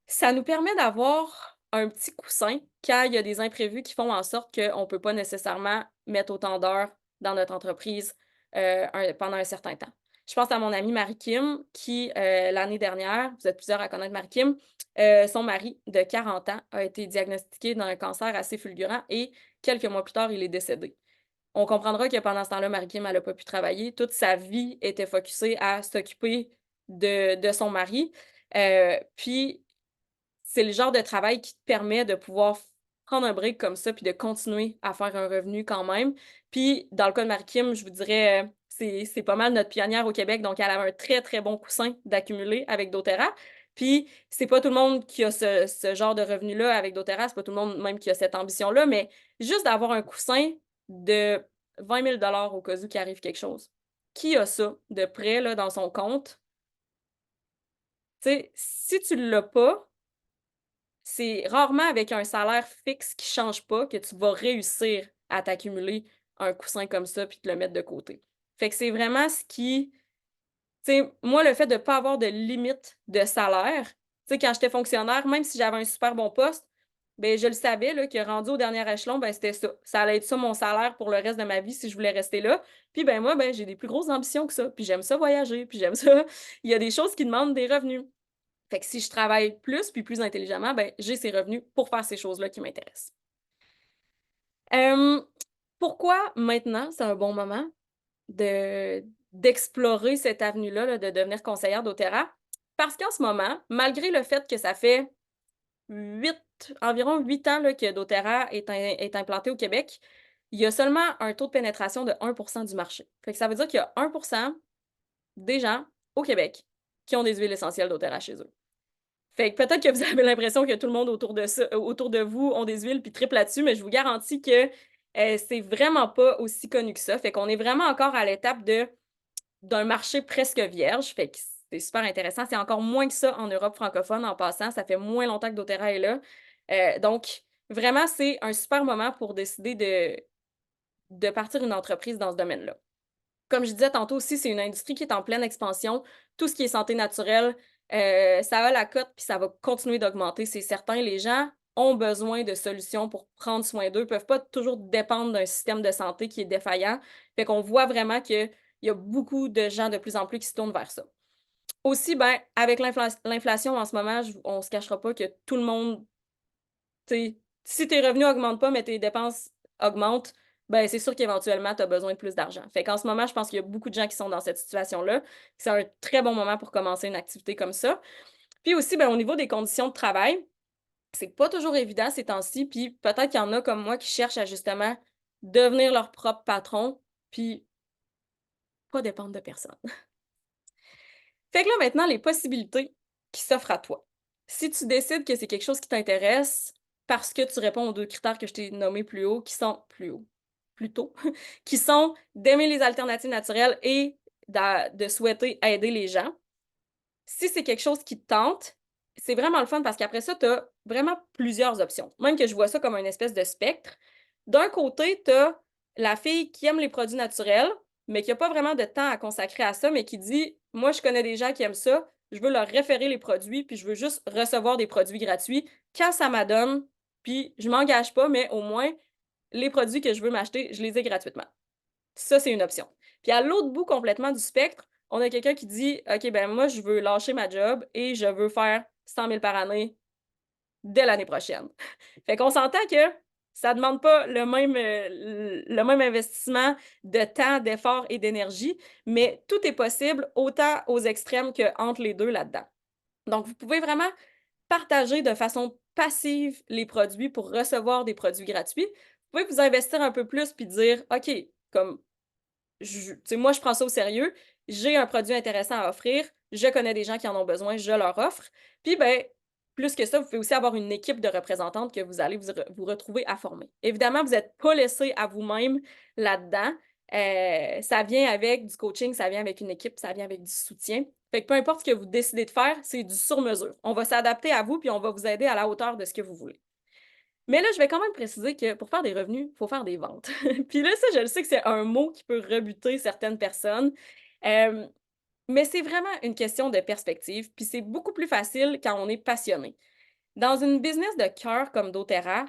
Ça nous permet d'avoir un petit coussin quand il y a des imprévus qui font en sorte qu'on ne peut pas nécessairement mettre autant d'heures dans notre entreprise, pendant un certain temps. Je pense à mon amie Marie-Kim qui, l'année dernière, vous êtes plusieurs à connaître Marie-Kim, son mari de 40 ans a été diagnostiqué d'un cancer assez fulgurant et quelques mois plus tard, il est décédé. On comprendra que pendant ce temps-là, Marie-Kim, elle a pas pu travailler. Toute sa vie était focusée à s'occuper de son mari, puis c'est le genre de travail qui te permet de pouvoir prendre un break comme ça, puis de continuer à faire un revenu quand même. Puis dans le cas de Marie-Kim, je vous dirais, c'est pas mal notre pionnière au Québec, donc elle avait un très, très bon coussin d'accumuler avec doTERRA. Puis c'est pas tout le monde qui a ce genre de revenu-là avec doTERRA, c'est pas tout le monde même qui a cette ambition-là, mais juste d'avoir un coussin de 20 000 au cas où qu'il arrive quelque chose. Qui a ça de près là, dans son compte? Tu sais, si tu l'as pas, c'est rarement avec un salaire fixe qui change pas que tu vas réussir à t'accumuler un coussin comme ça puis te le mettre de côté. Fait que c'est vraiment ce qui tu sais, moi, le fait de pas avoir de limite de salaire, tu sais, quand j'étais fonctionnaire, même si j'avais un super bon poste, ben je le savais là, que rendu au dernier échelon, ben c'était ça. Ça allait être ça mon salaire pour le reste de ma vie si je voulais rester là. Puis ben moi, ben j'ai des plus grosses ambitions que ça, puis j'aime ça voyager, puis j'aime ça il y a des choses qui demandent des revenus. Fait que si je travaille plus, puis plus intelligemment, ben, j'ai ces revenus pour faire ces choses-là qui m'intéressent. Hem, Pourquoi maintenant, c'est un bon moment d'explorer cette avenue-là, là, de devenir conseillère doTERRA? Parce qu'en ce moment, malgré le fait que ça fait 8 environ 8 ans, là, que doTERRA est implanté au Québec, il y a seulement un taux de pénétration de 1 du marché. Fait que ça veut dire qu'il y a 1 des gens au Québec qui ont des huiles essentielles doTERRA chez eux. Fait que peut-être que vous avez l'impression que tout le monde autour de vous ont des huiles puis triplent là-dessus, mais je vous garantis que, c'est vraiment pas aussi connu que ça. Fait qu'on est vraiment encore à l'étape d'un marché presque vierge, fait que c'est super intéressant. C'est encore moins que ça en Europe francophone en passant, ça fait moins longtemps que doTERRA est là. Donc vraiment, c'est un super moment pour décider de partir une entreprise dans ce domaine-là. Comme je disais tantôt aussi, c'est une industrie qui est en pleine expansion. Tout ce qui est santé naturelle, ça a la cote puis ça va continuer d'augmenter, c'est certain. Les gens ont besoin de solutions pour prendre soin d'eux, peuvent pas toujours dépendre d'un système de santé qui est défaillant. Fait qu'on voit vraiment qu'il y a beaucoup de gens de plus en plus qui se tournent vers ça. Aussi, ben, avec l'inflation en ce moment, on se cachera pas que tout le monde tu sais, si tes revenus augmentent pas, mais tes dépenses augmentent, ben, c'est sûr qu'éventuellement, tu as besoin de plus d'argent. Fait qu'en ce moment, je pense qu'il y a beaucoup de gens qui sont dans cette situation-là. C'est un très bon moment pour commencer une activité comme ça. Puis aussi, ben, au niveau des conditions de travail, c'est pas toujours évident ces temps-ci, puis peut-être qu'il y en a comme moi qui cherchent à justement devenir leur propre patron, puis pas dépendre de personne. Fait que là, maintenant, les possibilités qui s'offrent à toi. Si tu décides que c'est quelque chose qui t'intéresse parce que tu réponds aux 2 critères que je t'ai nommés plus haut, qui sont plus tôt, qui sont d'aimer les alternatives naturelles et de souhaiter aider les gens. Si c'est quelque chose qui te tente, c'est vraiment le fun parce qu'après ça, tu as vraiment plusieurs options. Même que je vois ça comme une espèce de spectre. D'un côté, tu as la fille qui aime les produits naturels, mais qui a pas vraiment de temps à consacrer à ça, mais qui dit: «Moi, je connais des gens qui aiment ça, je veux leur référer les produits, puis je veux juste recevoir des produits gratuits quand ça m'adonne, puis je m'engage pas, mais au moins les produits que je veux m'acheter, je les ai gratuitement». Ça, c'est une option. Puis à l'autre bout complètement du spectre, on a quelqu'un qui dit: «OK, ben moi, je veux lâcher ma job et je veux faire 100 000 par année dès l'année prochaine». Fait qu'on s'entend que ça demande pas le même investissement de temps, d'effort et d'énergie, mais tout est possible autant aux extrêmes qu'entre les 2 là-dedans. Donc vous pouvez vraiment partager de façon passive les produits pour recevoir des produits gratuits. Vous pouvez vous investir un peu plus puis dire: «OK, comme tu sais, moi, je prends ça au sérieux. J'ai un produit intéressant à offrir. Je connais des gens qui en ont besoin, je leur offre. Puis, ben, plus que ça, vous pouvez aussi avoir une équipe de représentantes que vous allez vous retrouver à former. Évidemment, vous n'êtes pas laissé à vous-même là-dedans. Ça vient avec du coaching, ça vient avec une équipe, ça vient avec du soutien. Fait que peu importe ce que vous décidez de faire, c'est du sur-mesure. On va s'adapter à vous, puis on va vous aider à la hauteur de ce que vous voulez. Mais là, je vais quand même préciser que pour faire des revenus, il faut faire des ventes. Puis là, ça, je le sais que c'est un mot qui peut rebuter certaines personnes, hem, mais c'est vraiment une question de perspective, puis c'est beaucoup plus facile quand on est passionné. Dans une business de cœur comme doTERRA,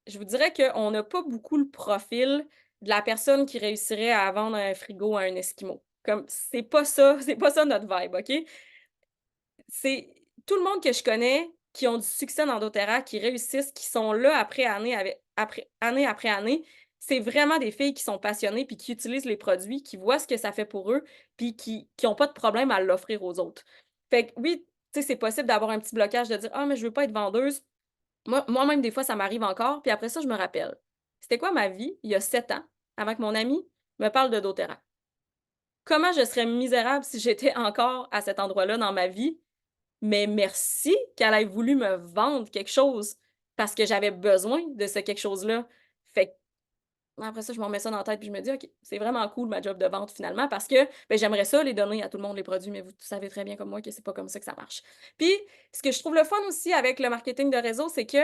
je vous dirais qu'on n'a pas beaucoup le profil de la personne qui réussirait à vendre un frigo à un esquimau. Comme c'est pas ça, c'est pas ça notre vibe, OK? C'est tout le monde que je connais qui ont du succès dans doTERRA, qui réussissent, qui sont là année après année, c'est vraiment des filles qui sont passionnées puis qui utilisent les produits, qui voient ce que ça fait pour eux, puis qui ont pas de problème à l'offrir aux autres. Fait que oui, tu sais, c'est possible d'avoir un petit blocage de dire: «Ah mais je veux pas être vendeuse». Moi-même, des fois, ça m'arrive encore, puis après ça, je me rappelle. C'était quoi ma vie il y a 7 ans, avant que mon ami me parle de doTERRA? Comment je serais misérable si j'étais encore à cet endroit-là dans ma vie, mais merci qu'elle ait voulu me vendre quelque chose parce que j'avais besoin de ce quelque chose-là. Fait que après ça, je me remets ça dans la tête puis je me dis: «OK, c'est vraiment cool ma job de vente finalement» parce que, ben, j'aimerais ça les donner à tout le monde les produits, mais vous savez très bien comme moi que c'est pas comme ça que ça marche. Puis, ce que je trouve le fun aussi avec le marketing de réseau, c'est que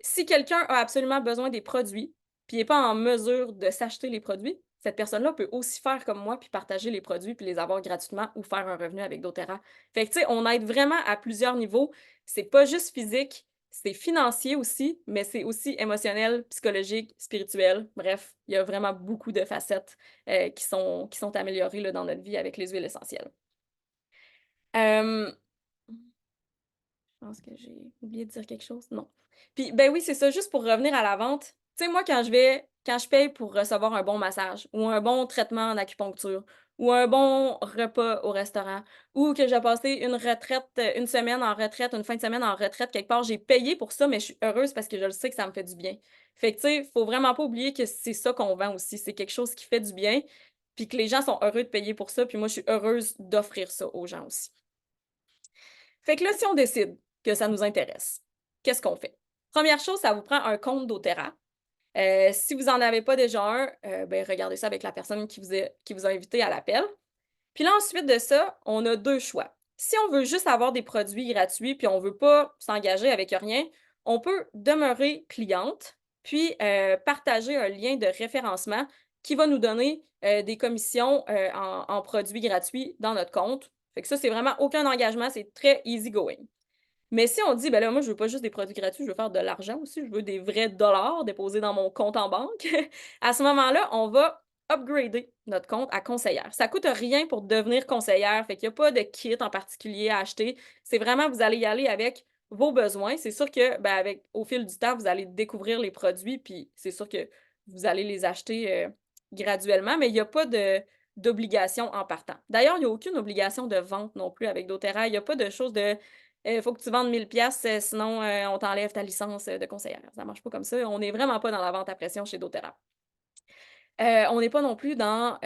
si quelqu'un a absolument besoin des produits, puis n'est pas en mesure de s'acheter les produits, cette personne-là peut aussi faire comme moi, puis partager les produits, puis les avoir gratuitement ou faire un revenu avec doTERRA. Fait que, tu sais, on aide vraiment à plusieurs niveaux. C'est pas juste physique, c'est financier aussi, mais c'est aussi émotionnel, psychologique, spirituel. Bref, il y a vraiment beaucoup de facettes, qui sont améliorées, là, dans notre vie avec les huiles essentielles. Hem Je pense que j'ai oublié de dire quelque chose, non. Puis, ben oui, c'est ça, juste pour revenir à la vente, tu sais, moi, quand je paye pour recevoir un bon massage ou un bon traitement en acupuncture ou un bon repas au restaurant ou que j'ai passé une retraite, une semaine en retraite, une fin de semaine en retraite quelque part, j'ai payé pour ça, mais je suis heureuse parce que je le sais que ça me fait du bien. Fait que, tu sais, faut vraiment pas oublier que c'est ça qu'on vend aussi, c'est quelque chose qui fait du bien, puis que les gens sont heureux de payer pour ça, puis moi, je suis heureuse d'offrir ça aux gens aussi. Fait que là, si on décide que ça nous intéresse, qu'est-ce qu'on fait? Première chose, ça vous prend un compte doTERRA. Si vous en avez pas déjà un, ben, regardez ça avec la personne qui vous a invité à l'appel. Puis là, ensuite de ça, on a 2 choix. Si on veut juste avoir des produits gratuits, puis on veut pas s'engager avec rien, on peut demeurer cliente, puis, partager un lien de référencement qui va nous donner, des commissions, en produits gratuits dans notre compte. Fait que ça, c'est vraiment aucun engagement, c'est très easy going. Mais si on dit: «Ben là, moi, je veux pas juste des produits gratuits, je veux faire de l'argent aussi, je veux des vrais dollars déposés dans mon compte en banque», à ce moment-là, on va upgrader notre compte à conseillère. Ça coûte rien pour devenir conseillère, fait qu'il y a pas de kit en particulier à acheter. C'est vraiment vous allez y aller avec vos besoins. C'est sûr que, ben, avec au fil du temps, vous allez découvrir les produits, puis c'est sûr que vous allez les acheter, graduellement, mais il y a pas d'obligation en partant. D'ailleurs, il y a aucune obligation de vente non plus avec doTERRA. Il y a pas de chose de, faut que tu vendes 1000 pièces, sinon, on t'enlève ta licence, de conseillère. Ça marche pas comme ça. On n'est vraiment pas dans la vente à pression chez doTERRA. On n'est pas non plus dans,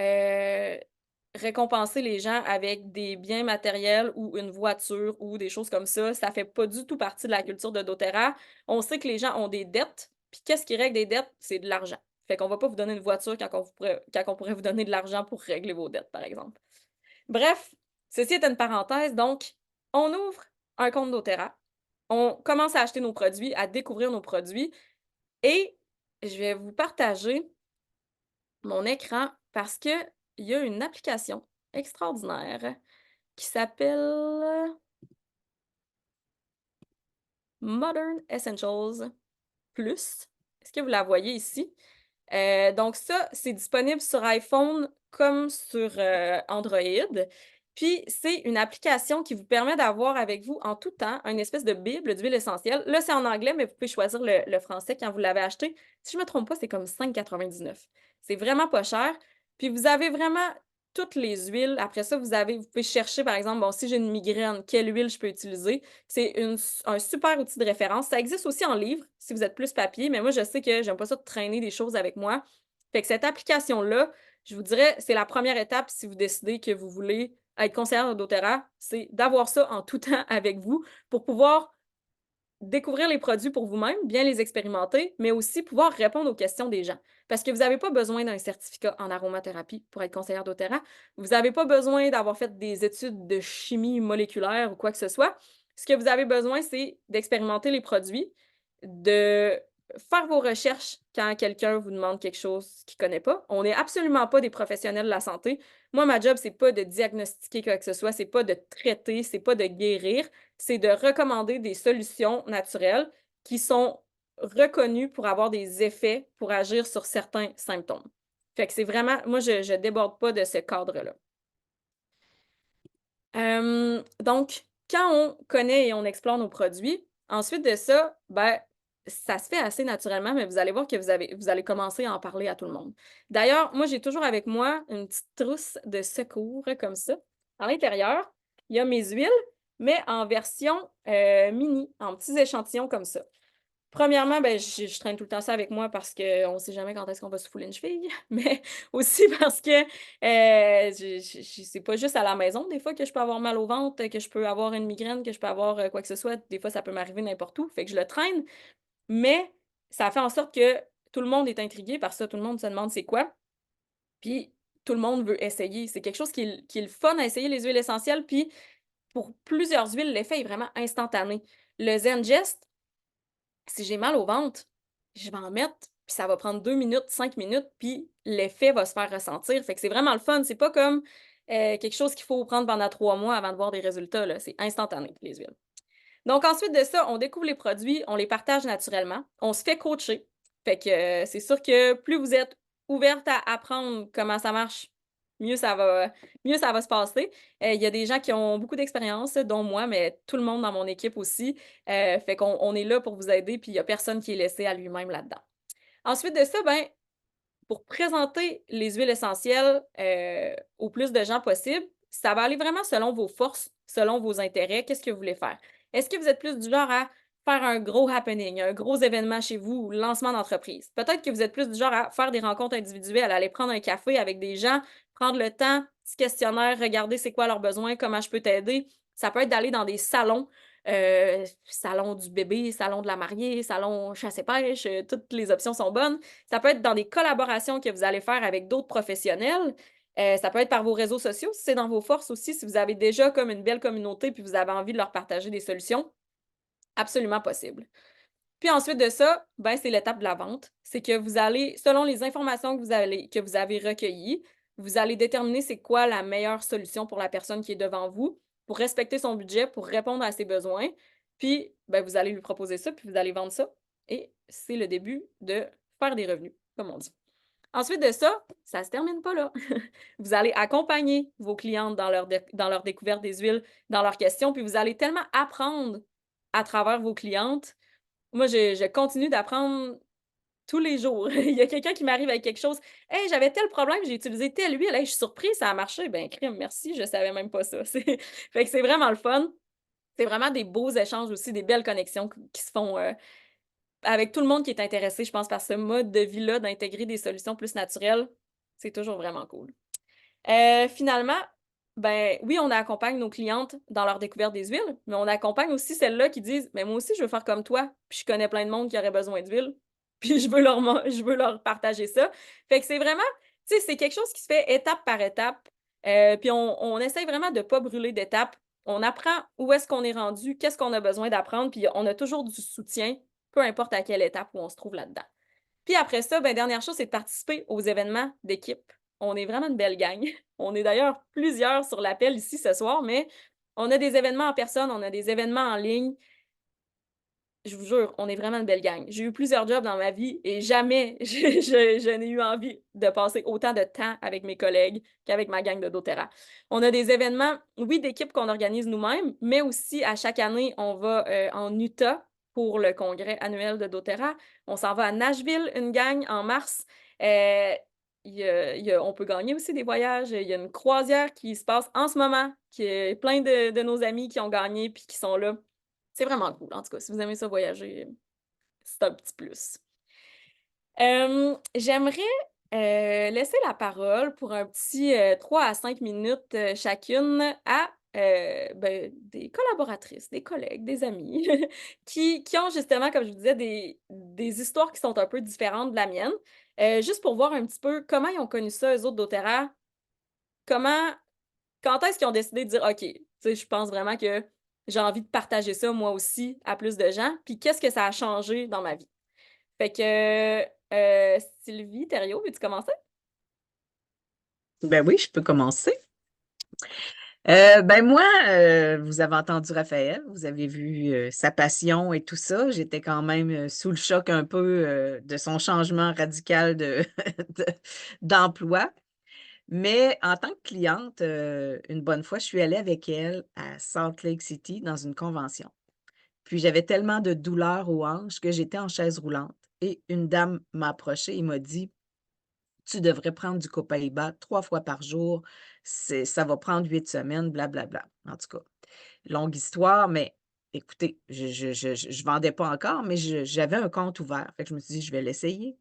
récompenser les gens avec des biens matériels ou une voiture ou des choses comme ça. Ça fait pas du tout partie de la culture de doTERRA. On sait que les gens ont des dettes, puis qu'est-ce qui règle des dettes? C'est de l'argent. Fait qu'on va pas vous donner une voiture quand on pourrait vous donner de l'argent pour régler vos dettes, par exemple. Bref, ceci est une parenthèse, donc on ouvre un compte doTERRA, on commence à acheter nos produits, à découvrir nos produits et je vais vous partager mon écran parce qu'il y a une application extraordinaire qui s'appelle Modern Essentials Plus. Est-ce que vous la voyez ici? Donc ça, c'est disponible sur iPhone comme sur, Android. Puis c'est une application qui vous permet d'avoir avec vous en tout temps une espèce de bible d'huile essentielle. Là, c'est en anglais, mais vous pouvez choisir le français quand vous l'avez acheté. Si je me trompe pas, c'est comme 5,99. C'est vraiment pas cher. Puis vous avez vraiment toutes les huiles. Après ça, vous pouvez chercher, par exemple, bon, si j'ai une migraine, quelle huile je peux utiliser? C'est un super outil de référence. Ça existe aussi en livre, si vous êtes plus papier, mais moi, je sais que j'aime pas ça de traîner des choses avec moi. Fait que cette application-là, je vous dirais, c'est la première étape si vous décidez que vous voulez être conseillère de doTERRA, c'est d'avoir ça en tout temps avec vous pour pouvoir découvrir les produits pour vous-même, bien les expérimenter, mais aussi pouvoir répondre aux questions des gens. Parce que vous n'avez pas besoin d'un certificat en aromathérapie pour être conseillère doTERRA. Vous n'avez pas besoin d'avoir fait des études de chimie moléculaire ou quoi que ce soit. Ce que vous avez besoin, c'est d'expérimenter les produits, de faire vos recherches quand quelqu'un vous demande quelque chose qu'il ne connaît pas. On n'est absolument pas des professionnels de la santé. Moi, ma job, c'est pas de diagnostiquer quoi que ce soit, c'est pas de traiter, c'est pas de guérir, c'est de recommander des solutions naturelles qui sont reconnues pour avoir des effets pour agir sur certains symptômes. Fait que c'est vraiment moi, je déborde pas de ce cadre-là. Donc quand on connaît et on explore nos produits, ensuite de ça, ben, ça se fait assez naturellement, mais vous allez voir que vous allez commencer à en parler à tout le monde. D'ailleurs, moi, j'ai toujours avec moi une petite trousse de secours comme ça. À l'intérieur, il y a mes huiles, mais en version, mini, en petits échantillons comme ça. Premièrement, ben, je traîne tout le temps ça avec moi parce qu'on ne sait jamais quand est-ce qu'on va se fouler une cheville, mais aussi parce que, c'est pas juste à la maison des fois que je peux avoir mal au ventre, que je peux avoir une migraine, que je peux avoir, quoi que ce soit. Des fois, ça peut m'arriver n'importe où, fait que je le traîne, mais ça fait en sorte que tout le monde est intrigué par ça, tout le monde se demande c'est quoi, puis tout le monde veut essayer. C'est quelque chose qui est le fun à essayer les huiles essentielles, puis pour plusieurs huiles, l'effet est vraiment instantané. Le Zengest, si j'ai mal au ventre, je vais en mettre, puis ça va prendre 2 minutes, 5 minutes, puis l'effet va se faire ressentir. Fait que c'est vraiment le fun. C'est pas comme, quelque chose qu'il faut prendre pendant 3 mois avant de voir des résultats, là. C'est instantané, les huiles. Donc ensuite de ça, on découvre les produits, on les partage naturellement, on se fait coacher. Fait que, c'est sûr que plus vous êtes ouverte à apprendre comment ça marche, mieux ça va mieux ça va se passer. Il y a des gens qui ont beaucoup d'expérience, dont moi, mais tout le monde dans mon équipe aussi. Fait qu'on est là pour vous aider, puis il y a personne qui est laissé à lui-même là-dedans. Ensuite de ça, ben, pour présenter les huiles essentielles, au plus de gens possible, ça va aller vraiment selon vos forces, selon vos intérêts. Qu'est-ce que vous voulez faire? Est-ce que vous êtes plus du genre à faire un gros happening, un gros événement chez vous ou lancement d'entreprise? Peut-être que vous êtes plus du genre à faire des rencontres individuelles, aller prendre un café avec des gens, prendre le temps, petit questionnaire, regarder c'est quoi leurs besoins, comment je peux t'aider. Ça peut être d'aller dans des salons, salon du bébé, salon de la mariée, salon chasse et pêche, toutes les options sont bonnes. Ça peut être dans des collaborations que vous allez faire avec d'autres professionnels. Ça peut être par vos réseaux sociaux, si c'est dans vos forces aussi, si vous avez déjà comme une belle communauté puis vous avez envie de leur partager des solutions, absolument possible. Puis ensuite de ça, ben, c'est l'étape de la vente. C'est que vous allez, selon les informations que vous avez recueillies, vous allez déterminer c'est quoi la meilleure solution pour la personne qui est devant vous, pour respecter son budget, pour répondre à ses besoins. Puis, ben, vous allez lui proposer ça, puis vous allez vendre ça. Et c'est le début de faire des revenus, comme on dit. Ensuite de ça, ça se termine pas là. Vous allez accompagner vos clientes dans leur découverte des huiles, dans leurs questions, puis vous allez tellement apprendre à travers vos clientes. Moi, je continue d'apprendre tous les jours. Il y a quelqu'un qui m'arrive avec quelque chose: «Hey, j'avais tel problème, j'ai utilisé telle huile. Hey, je suis surprise, ça a marché». Ben, crime, merci, je savais même pas ça. C'est fait que c'est vraiment le fun. C'est vraiment des beaux échanges aussi, des belles connexions qui se font, avec tout le monde qui est intéressé, je pense, par ce mode de vie-là, d'intégrer des solutions plus naturelles. C'est toujours vraiment cool. Finalement, ben, oui, on accompagne nos clientes dans leur découverte des huiles, mais on accompagne aussi celles-là qui disent: «Mais moi aussi, je veux faire comme toi, puis je connais plein de monde qui aurait besoin d'huile, puis je veux leur partager ça». Fait que c'est vraiment, tu sais, c'est quelque chose qui se fait étape par étape, puis on essaye vraiment de pas brûler d'étapes. On apprend où est-ce qu'on est rendu, qu'est-ce qu'on a besoin d'apprendre, puis on a toujours du soutien, peu importe à quelle étape où on se trouve là-dedans. Puis après ça, ben, dernière chose, c'est de participer aux événements d'équipe. On est vraiment une belle gang. On est d'ailleurs plusieurs sur l'appel ici ce soir, mais on a des événements en personne, on a des événements en ligne. Je vous jure, on est vraiment une belle gang. J'ai eu plusieurs jobs dans ma vie et jamais je n'ai eu envie de passer autant de temps avec mes collègues qu'avec ma gang de doTERRA. On a des événements, oui, d'équipe qu'on organise nous-mêmes, mais aussi à chaque année, on va, en Utah pour le congrès annuel de doTERRA. On s'en va à Nashville, une gang, en mars. On peut gagner aussi des voyages. Il y a une croisière qui se passe en ce moment, qui est plein de nos amis qui ont gagné puis qui sont là. C'est vraiment cool. En tout cas, si vous aimez ça voyager, c'est un petit plus. J'aimerais, laisser la parole pour un petit, 3 à 5 minutes, chacune à, ben, des collaboratrices, des collègues, des amis qui ont justement, comme je vous disais, des histoires qui sont un peu différentes de la mienne. Juste pour voir un petit peu comment ils ont connu ça, eux autres, doTERRA. Comment Quand est-ce qu'ils ont décidé de dire: «OK, tu sais, je pense vraiment que j'ai envie de partager ça moi aussi à plus de gens», puis qu'est-ce que ça a changé dans ma vie? Fait que, Sylvie Thériault, veux-tu commencer? Ben oui, je peux commencer. Ben moi, vous avez entendu Raphaël, vous avez vu sa passion et tout ça. J'étais quand même sous le choc un peu de son changement radical de- d'emploi. Mais en tant que cliente, une bonne fois, je suis allée avec elle à Salt Lake City dans une convention. Puis j'avais tellement de douleurs aux hanches que j'étais en chaise roulante. Et une dame m'a approchée et m'a dit: tu devrais prendre du Copaiba 3 fois par jour. Ça va prendre 8 semaines, blablabla. En tout cas, longue histoire, mais écoutez, je vendais pas encore, mais j'avais un compte ouvert. Fait que je me suis dit: «Je vais l'essayer»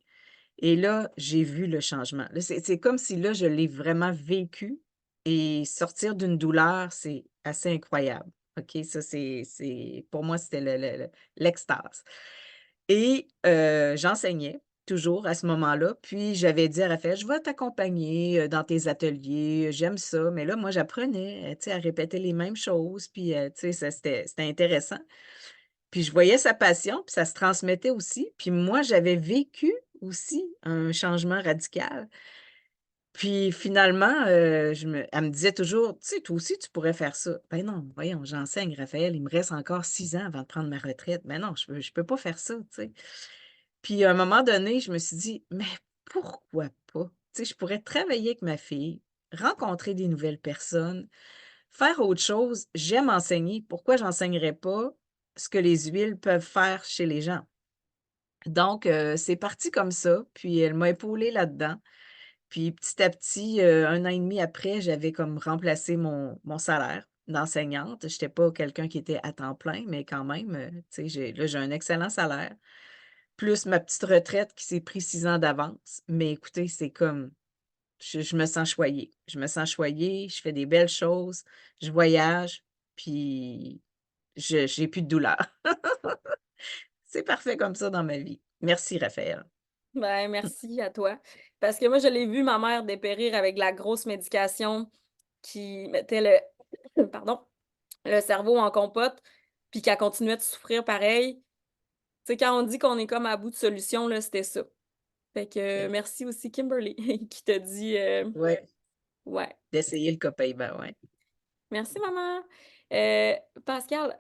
et là, j'ai vu le changement. Là, c'est comme si là, je l'ai vraiment vécu et sortir d'une douleur, c'est assez incroyable. OK? Ça, c'est pour moi, c'était l'extase. Et j'enseignais toujours à ce moment-là, puis j'avais dit à Raphaël: «Je vais t'accompagner, dans tes ateliers, j'aime ça». Mais là, moi, j'apprenais, tu sais, à répéter les mêmes choses, puis, tu sais, ça c'était intéressant. Puis je voyais sa passion, puis ça se transmettait aussi. Puis moi, j'avais vécu aussi un changement radical. Puis finalement, elle me disait toujours: «Tu sais, toi aussi, tu pourrais faire ça». Ben non, voyons, j'enseigne, Raphaël, il me reste encore 6 ans avant de prendre ma retraite. Ben non, je peux pas faire ça, tu sais. Puis à un moment donné, je me suis dit: «Mais pourquoi pas?» Tu sais, je pourrais travailler avec ma fille, rencontrer des nouvelles personnes, faire autre chose. J'aime enseigner, pourquoi j'enseignerais pas ce que les huiles peuvent faire chez les gens? Donc c'est parti comme ça, puis elle m'a épaulée là-dedans. Puis petit à petit, 1 an et demi après, j'avais comme remplacé mon salaire d'enseignante. J'étais pas quelqu'un qui était à temps plein, mais quand même, tu sais, j'ai un excellent salaire, plus ma petite retraite qui s'est pris 6 ans d'avance. Mais écoutez, c'est comme je me sens choyée. Je me sens choyée, je fais des belles choses, je voyage, puis je j'ai plus de douleur. C'est parfait comme ça dans ma vie. Merci Raphaël. Ben, merci à toi. Parce que moi, je l'ai vu ma mère dépérir avec de la grosse médication qui mettait pardon, le cerveau en compote, puis qu'elle continuait de souffrir pareil. Tu sais, quand on dit qu'on est comme à bout de solution, là, c'était ça. Fait que, C'est merci aussi Kimberly qui te dit, ouais, ouais. d'essayer le copain, ouais. Merci maman. Pascal,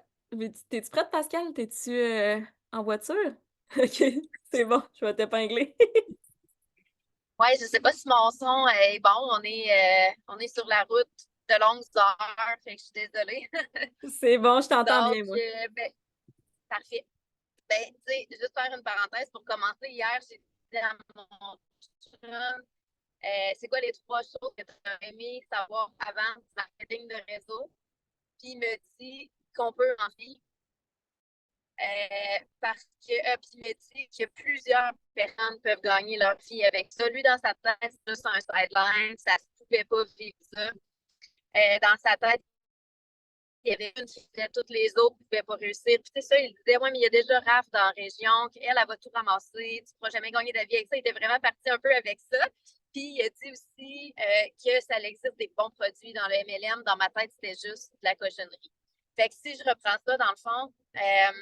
t'es-tu prête Pascal? T'es-tu, en voiture? OK, c'est bon, je vais t'épingler. Ouais, je sais pas si mon son est bon. On est sur la route de longues heures, fait que je suis désolée. C'est bon, je t'entends Donc, bien moi. ben, parfait. Ben, tu sais, juste faire une parenthèse pour commencer. Hier, j'ai dit à mon chum, c'est quoi les 3 choses que tu aurais aimé savoir avant du marketing de réseau? Puis il me dit qu'on peut en vivre. Parce que, puis il me dit que plusieurs personnes peuvent gagner leur vie avec ça. Lui, dans sa tête, c'est juste un sideline, ça ne pouvait pas vivre ça. Dans sa tête, il y avait une qui faisait toutes les autres ne pouvaient pas réussir. Puis c'est ça, il disait, ouais, mais il y a déjà Raph dans la région, qu'elle, elle va tout ramasser, tu ne pourras jamais gagner de vie avec ça. Il était vraiment parti un peu avec ça. Puis il a dit aussi que ça existe des bons produits dans le MLM. Dans ma tête, c'était juste de la cochonnerie. Fait que si je reprends ça, dans le fond,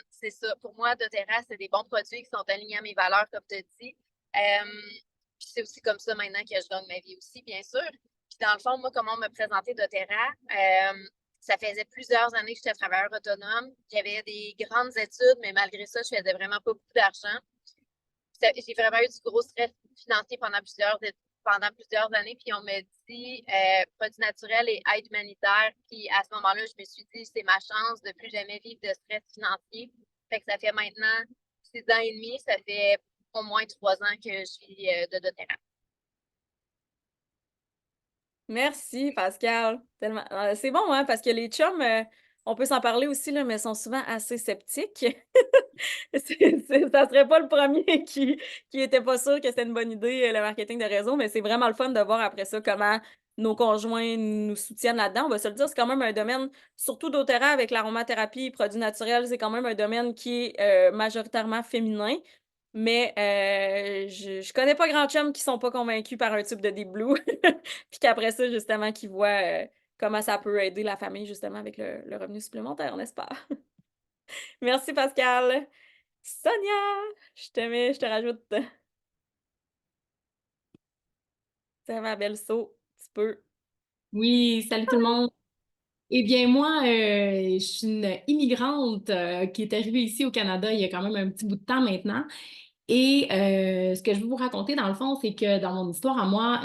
c'est ça. Pour moi, doTERRA, c'est des bons produits qui sont alignés à mes valeurs, comme tu as dit. Puis c'est aussi comme ça maintenant que je gagne ma vie aussi, bien sûr. Puis dans le fond, moi, comment on me présentait doTERRA, ça faisait plusieurs années que j'étais travailleur autonome. J'avais des grandes études, mais malgré ça, je faisais vraiment pas beaucoup d'argent. J'ai vraiment eu du gros stress financier pendant plusieurs années. Puis on m'a dit produits naturels et aide humanitaire. Puis à ce moment-là, je me suis dit, c'est ma chance de plus jamais vivre de stress financier. Fait que ça fait maintenant 6 ans et demi, ça fait au moins 3 ans que je suis de doTERRA. Merci, Pascal. Tellement. C'est bon, hein, parce que les chums, on peut s'en parler aussi, là, mais sont souvent assez sceptiques. Ça serait pas le premier qui était pas sûr que c'était une bonne idée, le marketing de réseau, mais c'est vraiment le fun de voir après ça comment nos conjoints nous soutiennent là-dedans. On va se le dire, c'est quand même un domaine, surtout doTERRA avec l'aromathérapie, produits naturels, c'est quand même un domaine qui est majoritairement féminin. Mais je connais pas grand chum qui sont pas convaincus par un tube de Deep Blue. Puis qu'après ça, justement, qui voient comment ça peut aider la famille, justement, avec le revenu supplémentaire, n'est-ce pas? Merci, Pascal. Sonia, je te rajoute. C'est ma belle saut, tu peux. Oui, salut tout le monde. Eh bien, moi, je suis une immigrante qui est arrivée ici au Canada il y a quand même un petit bout de temps maintenant. Et ce que je veux vous raconter, dans le fond, c'est que dans mon histoire à moi,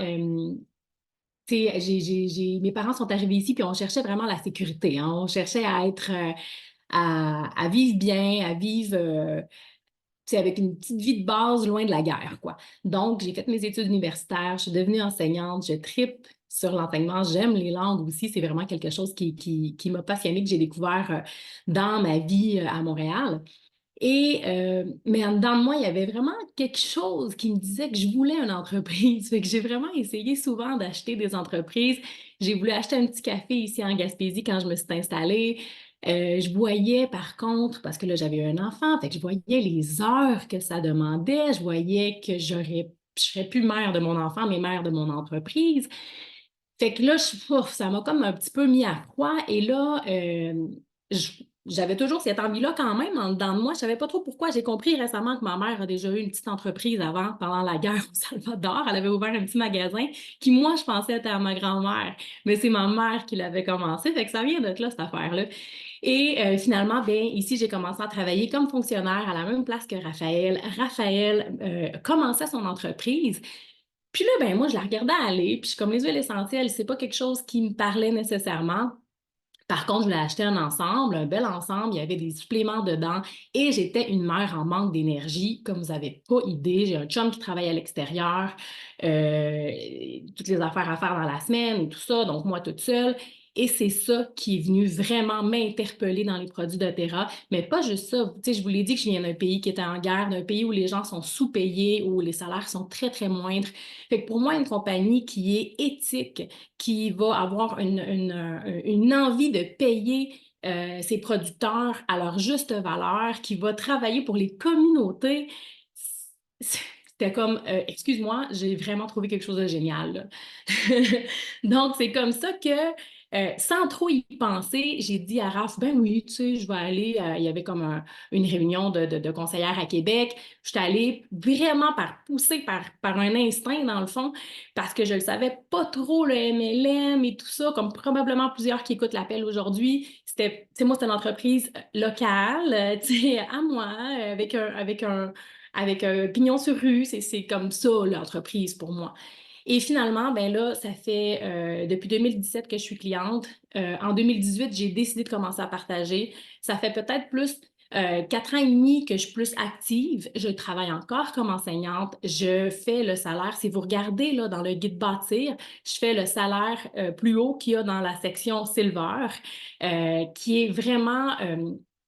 tu sais, mes parents sont arrivés ici puis on cherchait vraiment la sécurité, hein. On cherchait à être, à vivre bien, à vivre tu sais, avec une petite vie de base loin de la guerre, quoi. Donc, j'ai fait mes études universitaires, je suis devenue enseignante, je tripe sur l'enseignement, j'aime les langues aussi, c'est vraiment quelque chose qui m'a passionnée, que j'ai découvert dans ma vie à Montréal. Mais en dedans de moi, il y avait vraiment quelque chose qui me disait que je voulais une entreprise. Fait que j'ai vraiment essayé souvent d'acheter des entreprises. J'ai voulu acheter un petit café ici en Gaspésie quand je me suis installée. Je voyais par contre, parce que là, j'avais un enfant, fait que je voyais les heures que ça demandait. Je voyais que je serais plus mère de mon enfant, mais mère de mon entreprise. Fait que là, ça m'a comme un petit peu mis à froid. Et là, j'avais toujours cette envie-là quand même en dedans de moi. Je savais pas trop pourquoi. J'ai compris récemment que ma mère a déjà eu une petite entreprise avant, pendant la guerre au Salvador. Elle avait ouvert un petit magasin qui, moi, je pensais était à ma grand-mère. Mais c'est ma mère qui l'avait commencé. Fait que ça vient de là, cette affaire-là. Et finalement, bien, ici, j'ai commencé à travailler comme fonctionnaire à la même place que Raphaël. Raphaël commençait son entreprise. Puis là, ben moi, je la regardais aller, puis comme les huiles essentielles, c'est pas quelque chose qui me parlait nécessairement. Par contre, je voulais acheter un ensemble, un bel ensemble, il y avait des suppléments dedans et j'étais une mère en manque d'énergie, comme vous n'avez pas idée. J'ai un chum qui travaille à l'extérieur, toutes les affaires à faire dans la semaine et tout ça, donc moi toute seule. Et c'est ça qui est venu vraiment m'interpeller dans les produits doTERRA. Mais pas juste ça. Tu sais, je vous l'ai dit que je viens d'un pays qui était en guerre, d'un pays où les gens sont sous-payés, où les salaires sont très, très moindres. Fait que pour moi, une compagnie qui est éthique, qui va avoir une envie de payer ses producteurs à leur juste valeur, qui va travailler pour les communautés, c'était comme, excuse-moi, j'ai vraiment trouvé quelque chose de génial, là. Donc, c'est comme ça que sans trop y penser, j'ai dit à Raph, ben oui, tu sais, je vais aller. Il y avait comme une réunion de conseillères à Québec. Je suis allée vraiment poussée par un instinct, dans le fond, parce que je ne savais pas trop le MLM et tout ça, comme probablement plusieurs qui écoutent l'appel aujourd'hui. Tu sais, moi, c'est une entreprise locale, tu sais, à moi, avec un pignon sur rue. C'est comme ça, l'entreprise, pour moi. Et finalement, ben là, ça fait depuis 2017 que je suis cliente. En 2018, j'ai décidé de commencer à partager. Ça fait peut-être plus 4 ans et demi que je suis plus active, je travaille encore comme enseignante, je fais le salaire. Si vous regardez là, dans le guide bâtir, je fais le salaire plus haut qu'il y a dans la section Silver, qui est vraiment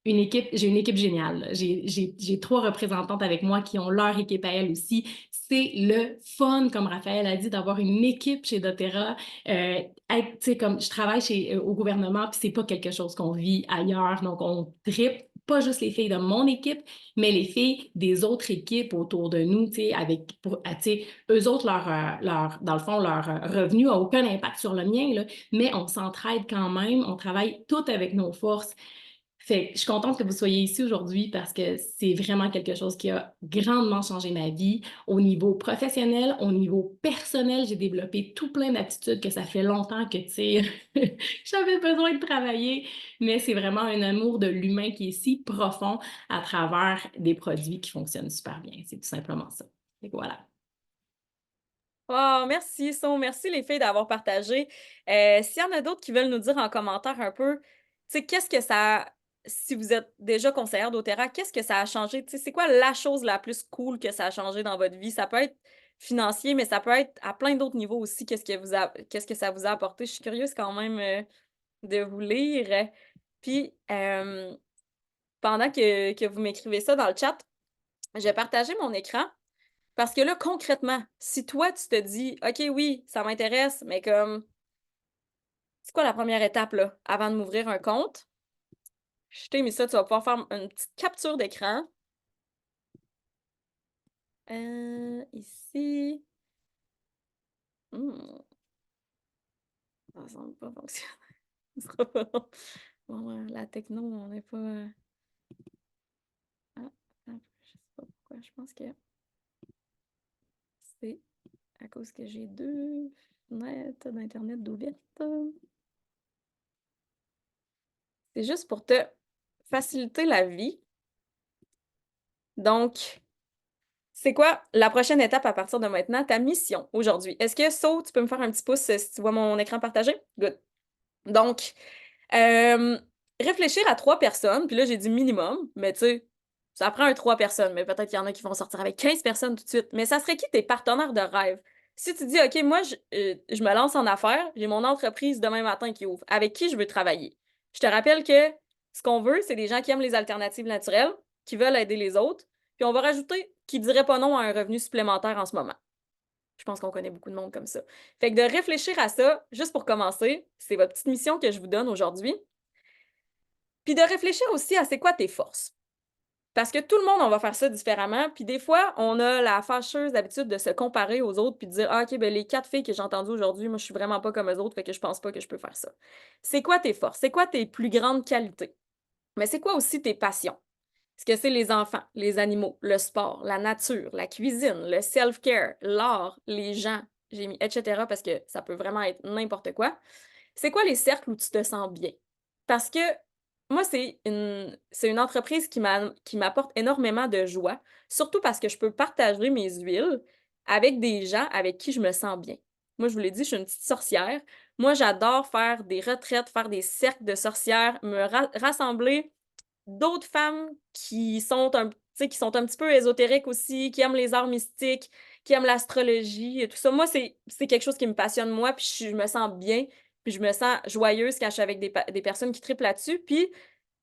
une équipe. J'ai une équipe géniale. J'ai 3 représentantes avec moi qui ont leur équipe à elles aussi. C'est le fun, comme Raphaël a dit, d'avoir une équipe chez doTERRA. Comme je travaille au gouvernement, puis c'est pas quelque chose qu'on vit ailleurs. Donc, on tripe pas juste les filles de mon équipe, mais les filles des autres équipes autour de nous, eux autres, dans le fond, leur revenu n'a aucun impact sur le mien, là, mais on s'entraide quand même, on travaille toutes avec nos forces. Fait que je suis contente que vous soyez ici aujourd'hui parce que c'est vraiment quelque chose qui a grandement changé ma vie. Au niveau professionnel, au niveau personnel, j'ai développé tout plein d'aptitudes que ça fait longtemps que, tu sais, j'avais besoin de travailler, mais c'est vraiment un amour de l'humain qui est si profond à travers des produits qui fonctionnent super bien. C'est tout simplement ça. Fait que voilà. Oh, merci, merci les filles d'avoir partagé. S'il y en a d'autres qui veulent nous dire en commentaire un peu, tu sais, qu'est-ce que ça, si vous êtes déjà conseillère doTERRA, qu'est-ce que ça a changé? Tu sais, c'est quoi la chose la plus cool que ça a changé dans votre vie? Ça peut être financier, mais ça peut être à plein d'autres niveaux aussi. Qu'est-ce que ça vous a apporté? Je suis curieuse quand même de vous lire. Puis, pendant que vous m'écrivez ça dans le chat, je vais partager mon écran. Parce que là, concrètement, si toi, tu te dis, OK, oui, ça m'intéresse, mais comme, c'est quoi la première étape, là, avant de m'ouvrir un compte? Je t'ai mis ça, tu vas pouvoir faire une petite capture d'écran. Ici. Ça semble pas fonctionner. Ce sera pas long. Bon, la techno, on n'est pas... Ah, je sais pas pourquoi. Je pense que c'est à cause que j'ai 2 fenêtres d'Internet d'ouvertes. C'est juste pour te faciliter la vie. Donc, c'est quoi la prochaine étape à partir de maintenant, ta mission aujourd'hui? Est-ce que So, tu peux me faire un petit pouce si tu vois mon écran partagé? Good. Donc, réfléchir à 3 personnes, puis là, j'ai dit minimum, mais tu sais, ça prend 3 personnes, mais peut-être qu'il y en a qui vont sortir avec 15 personnes tout de suite. Mais ça serait qui tes partenaires de rêve? Si tu dis, OK, moi, je me lance en affaires, j'ai mon entreprise demain matin qui ouvre, avec qui je veux travailler? Je te rappelle que ce qu'on veut, c'est des gens qui aiment les alternatives naturelles, qui veulent aider les autres, puis on va rajouter qui ne dirait pas non à un revenu supplémentaire en ce moment. Je pense qu'on connaît beaucoup de monde comme ça. Fait que de réfléchir à ça, juste pour commencer, c'est votre petite mission que je vous donne aujourd'hui. Puis de réfléchir aussi à c'est quoi tes forces. Parce que tout le monde, on va faire ça différemment. Puis des fois, on a la fâcheuse habitude de se comparer aux autres puis de dire ah, OK, ben les 4 filles que j'ai entendues aujourd'hui, moi, je suis vraiment pas comme eux autres, fait que je pense pas que je peux faire ça. C'est quoi tes forces? C'est quoi tes plus grandes qualités? Mais c'est quoi aussi tes passions? Est-ce que c'est les enfants, les animaux, le sport, la nature, la cuisine, le self-care, l'art, les gens, j'ai mis etc. parce que ça peut vraiment être n'importe quoi. C'est quoi les cercles où tu te sens bien? Parce que moi, c'est une entreprise qui m'apporte énormément de joie, surtout parce que je peux partager mes huiles avec des gens avec qui je me sens bien. Moi, je vous l'ai dit, je suis une petite sorcière. Moi, j'adore faire des retraites, faire des cercles de sorcières, me rassembler d'autres femmes qui sont un petit peu ésotériques aussi, qui aiment les arts mystiques, qui aiment l'astrologie et tout ça. Moi, c'est quelque chose qui me passionne, moi, puis je me sens bien, puis je me sens joyeuse quand je suis avec des personnes qui trippent là-dessus, puis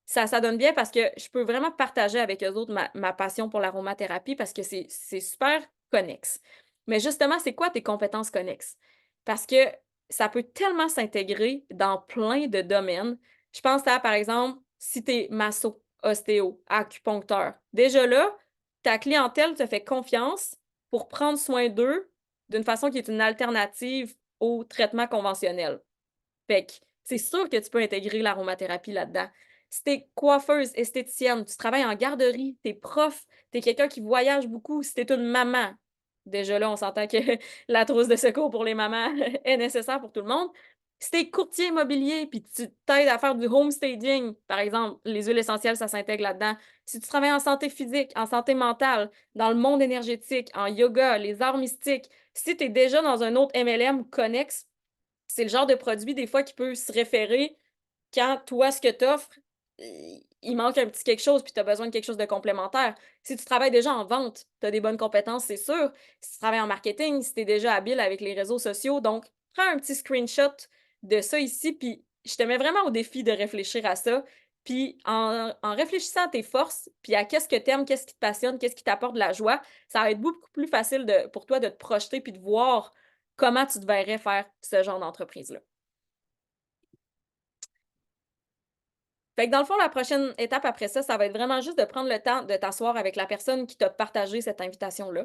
ça donne bien parce que je peux vraiment partager avec eux autres ma passion pour l'aromathérapie parce que c'est super connexe. Mais justement, c'est quoi tes compétences connexes? Parce que ça peut tellement s'intégrer dans plein de domaines. Je pense à, par exemple, si tu es masso, ostéo, acupuncteur. Déjà là, ta clientèle te fait confiance pour prendre soin d'eux d'une façon qui est une alternative au traitement conventionnel. Fait que c'est sûr que tu peux intégrer l'aromathérapie là-dedans. Si t'es coiffeuse, esthéticienne, tu travailles en garderie, t'es prof, t'es quelqu'un qui voyage beaucoup, si t'es une maman, déjà là, on s'entend que la trousse de secours pour les mamans est nécessaire pour tout le monde. Si t'es courtier immobilier, puis tu t'aides à faire du homestaging, par exemple, les huiles essentielles, ça s'intègre là-dedans. Si tu travailles en santé physique, en santé mentale, dans le monde énergétique, en yoga, les arts mystiques, si tu es déjà dans un autre MLM connexe, c'est le genre de produit, des fois, qui peut se référer quand toi, ce que tu offres il manque un petit quelque chose, puis tu as besoin de quelque chose de complémentaire. Si tu travailles déjà en vente, tu as des bonnes compétences, c'est sûr. Si tu travailles en marketing, si tu es déjà habile avec les réseaux sociaux, donc prends un petit screenshot de ça ici, puis je te mets vraiment au défi de réfléchir à ça. Puis en réfléchissant à tes forces, puis à qu'est-ce que tu aimes, qu'est-ce qui te passionne, qu'est-ce qui t'apporte de la joie, ça va être beaucoup plus facile pour toi de te projeter puis de voir comment tu te verrais faire ce genre d'entreprise-là. Fait que dans le fond, la prochaine étape après ça, ça va être vraiment juste de prendre le temps de t'asseoir avec la personne qui t'a partagé cette invitation-là,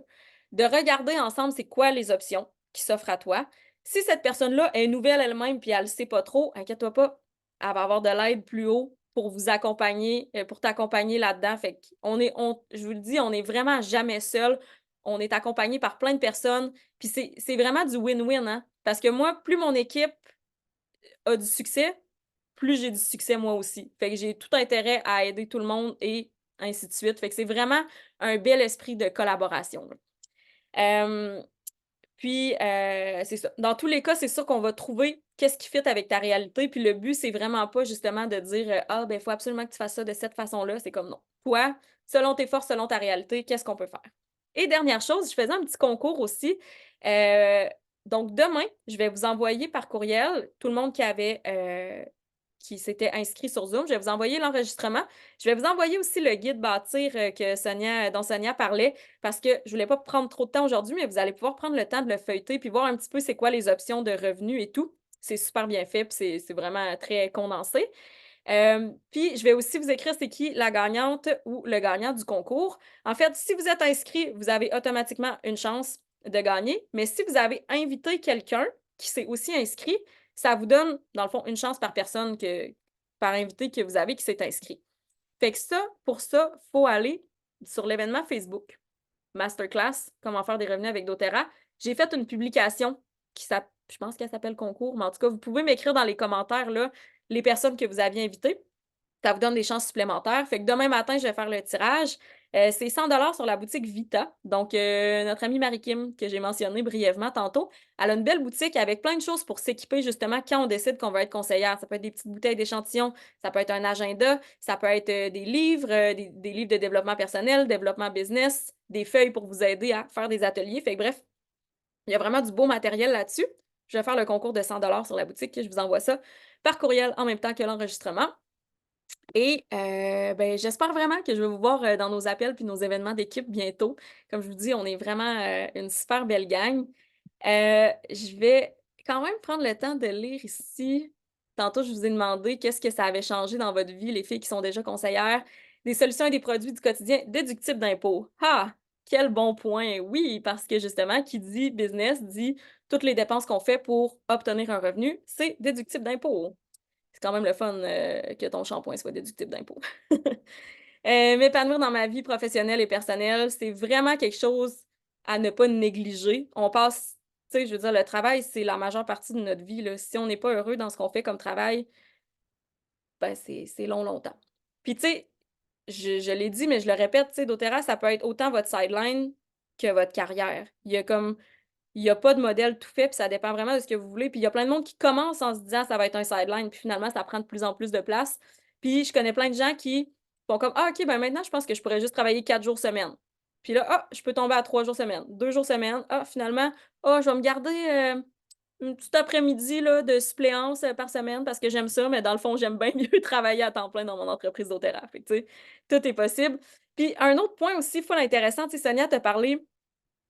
de regarder ensemble c'est quoi les options qui s'offrent à toi. Si cette personne-là est nouvelle elle-même puis elle ne sait pas trop, inquiète-toi pas, elle va avoir de l'aide plus haut pour vous accompagner, pour t'accompagner là-dedans. Fait je vous le dis, on n'est vraiment jamais seul. On est accompagné par plein de personnes. Puis c'est vraiment du win-win, hein? Parce que moi, plus mon équipe a du succès, plus j'ai du succès moi aussi. Fait que j'ai tout intérêt à aider tout le monde et ainsi de suite. Fait que c'est vraiment un bel esprit de collaboration, là. C'est ça. Dans tous les cas, c'est sûr qu'on va trouver qu'est-ce qui fit avec ta réalité. Puis le but, c'est vraiment pas justement de dire ah, ben, il faut absolument que tu fasses ça de cette façon-là. C'est comme non. Toi, selon tes forces, selon ta réalité, qu'est-ce qu'on peut faire? Et dernière chose, je faisais un petit concours aussi. Donc, demain, je vais vous envoyer par courriel tout le monde qui s'était inscrit sur Zoom. Je vais vous envoyer l'enregistrement. Je vais vous envoyer aussi le guide bâtir dont Sonia parlait parce que je ne voulais pas prendre trop de temps aujourd'hui, mais vous allez pouvoir prendre le temps de le feuilleter puis voir un petit peu c'est quoi les options de revenus et tout. C'est super bien fait puis c'est vraiment très condensé. Puis je vais aussi vous écrire c'est qui la gagnante ou le gagnant du concours. En fait, si vous êtes inscrit, vous avez automatiquement une chance de gagner, mais si vous avez invité quelqu'un qui s'est aussi inscrit, ça vous donne, dans le fond, une chance par personne par invité que vous avez qui s'est inscrit. Fait que pour ça, il faut aller sur l'événement Facebook, Masterclass, comment faire des revenus avec doTERRA. J'ai fait une publication je pense qu'elle s'appelle concours, mais en tout cas, vous pouvez m'écrire dans les commentaires là, les personnes que vous aviez invitées. Ça vous donne des chances supplémentaires. Fait que demain matin, je vais faire le tirage. C'est 100 sur la boutique Vita. Donc, notre amie Marie-Kim, que j'ai mentionnée brièvement tantôt, elle a une belle boutique avec plein de choses pour s'équiper justement quand on décide qu'on veut être conseillère. Ça peut être des petites bouteilles d'échantillons, ça peut être un agenda, ça peut être des livres, des livres de développement personnel, développement business, des feuilles pour vous aider à faire des ateliers. Fait que bref, il y a vraiment du beau matériel là-dessus. Je vais faire le concours de 100 sur la boutique. Je vous envoie ça par courriel en même temps que l'enregistrement. Et ben, j'espère vraiment que je vais vous voir dans nos appels puis nos événements d'équipe bientôt. Comme je vous dis, on est vraiment une super belle gang. Je vais quand même prendre le temps de lire ici. Tantôt, je vous ai demandé qu'est-ce que ça avait changé dans votre vie, les filles qui sont déjà conseillères, des solutions et des produits du quotidien déductibles d'impôts. Ah, quel bon point! Oui, parce que justement, qui dit business dit toutes les dépenses qu'on fait pour obtenir un revenu, c'est déductible d'impôts. C'est quand même le fun que ton shampoing soit déductible d'impôts. M'épanouir dans ma vie professionnelle et personnelle, c'est vraiment quelque chose à ne pas négliger. On passe, tu sais, je veux dire, le travail, c'est la majeure partie de notre vie, là. Si on n'est pas heureux dans ce qu'on fait comme travail, ben c'est long, longtemps. Puis, tu sais, je l'ai dit, mais je le répète, tu sais, doTERRA, ça peut être autant votre sideline que votre carrière. Il n'y a pas de modèle tout fait, puis ça dépend vraiment de ce que vous voulez. Puis il y a plein de monde qui commence en se disant ça va être un sideline, puis finalement, ça prend de plus en plus de place. Puis je connais plein de gens qui font comme ah, OK, ben maintenant, je pense que je pourrais juste travailler 4 jours semaine. Puis là, ah, je peux tomber à 3 jours semaine, 2 jours semaine. Ah, finalement, ah, je vais me garder un petit après-midi là, de suppléance par semaine parce que j'aime ça, mais dans le fond, j'aime bien mieux travailler à temps plein dans mon entreprise doTERRA. Fait que, tu sais, tout est possible. Puis un autre point aussi, full intéressant, tu sais, Sonia t'a parlé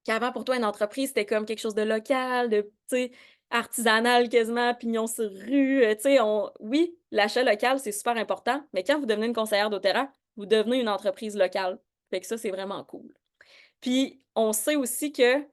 qu'avant, pour toi, une entreprise, c'était comme quelque chose de local, de, tu sais, artisanal quasiment, pignon sur rue. Tu sais, oui, l'achat local, c'est super important, mais quand vous devenez une conseillère doTERRA, vous devenez une entreprise locale. Fait que ça, c'est vraiment cool. Puis, on sait aussi que,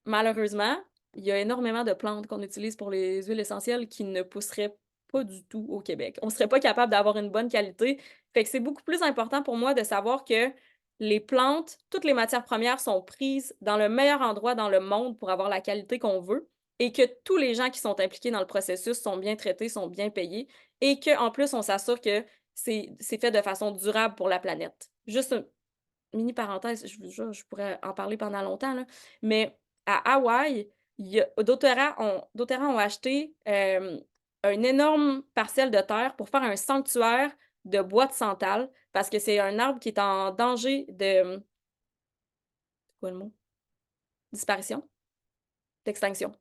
malheureusement, il y a énormément de plantes qu'on utilise pour les huiles essentielles qui ne pousseraient pas du tout au Québec. On ne serait pas capable d'avoir une bonne qualité. Fait que c'est beaucoup plus important pour moi de savoir que les plantes, toutes les matières premières sont prises dans le meilleur endroit dans le monde pour avoir la qualité qu'on veut et que tous les gens qui sont impliqués dans le processus sont bien traités, sont bien payés et qu'en plus, on s'assure que c'est fait de façon durable pour la planète. Juste mini parenthèse, je vous jure, je pourrais en parler pendant longtemps, là, mais à Hawaï, doTERRA ont acheté une énorme parcelle de terre pour faire un sanctuaire de bois de santal parce que c'est un arbre qui est en danger de... C'est quoi le mot? Disparition? D'extinction.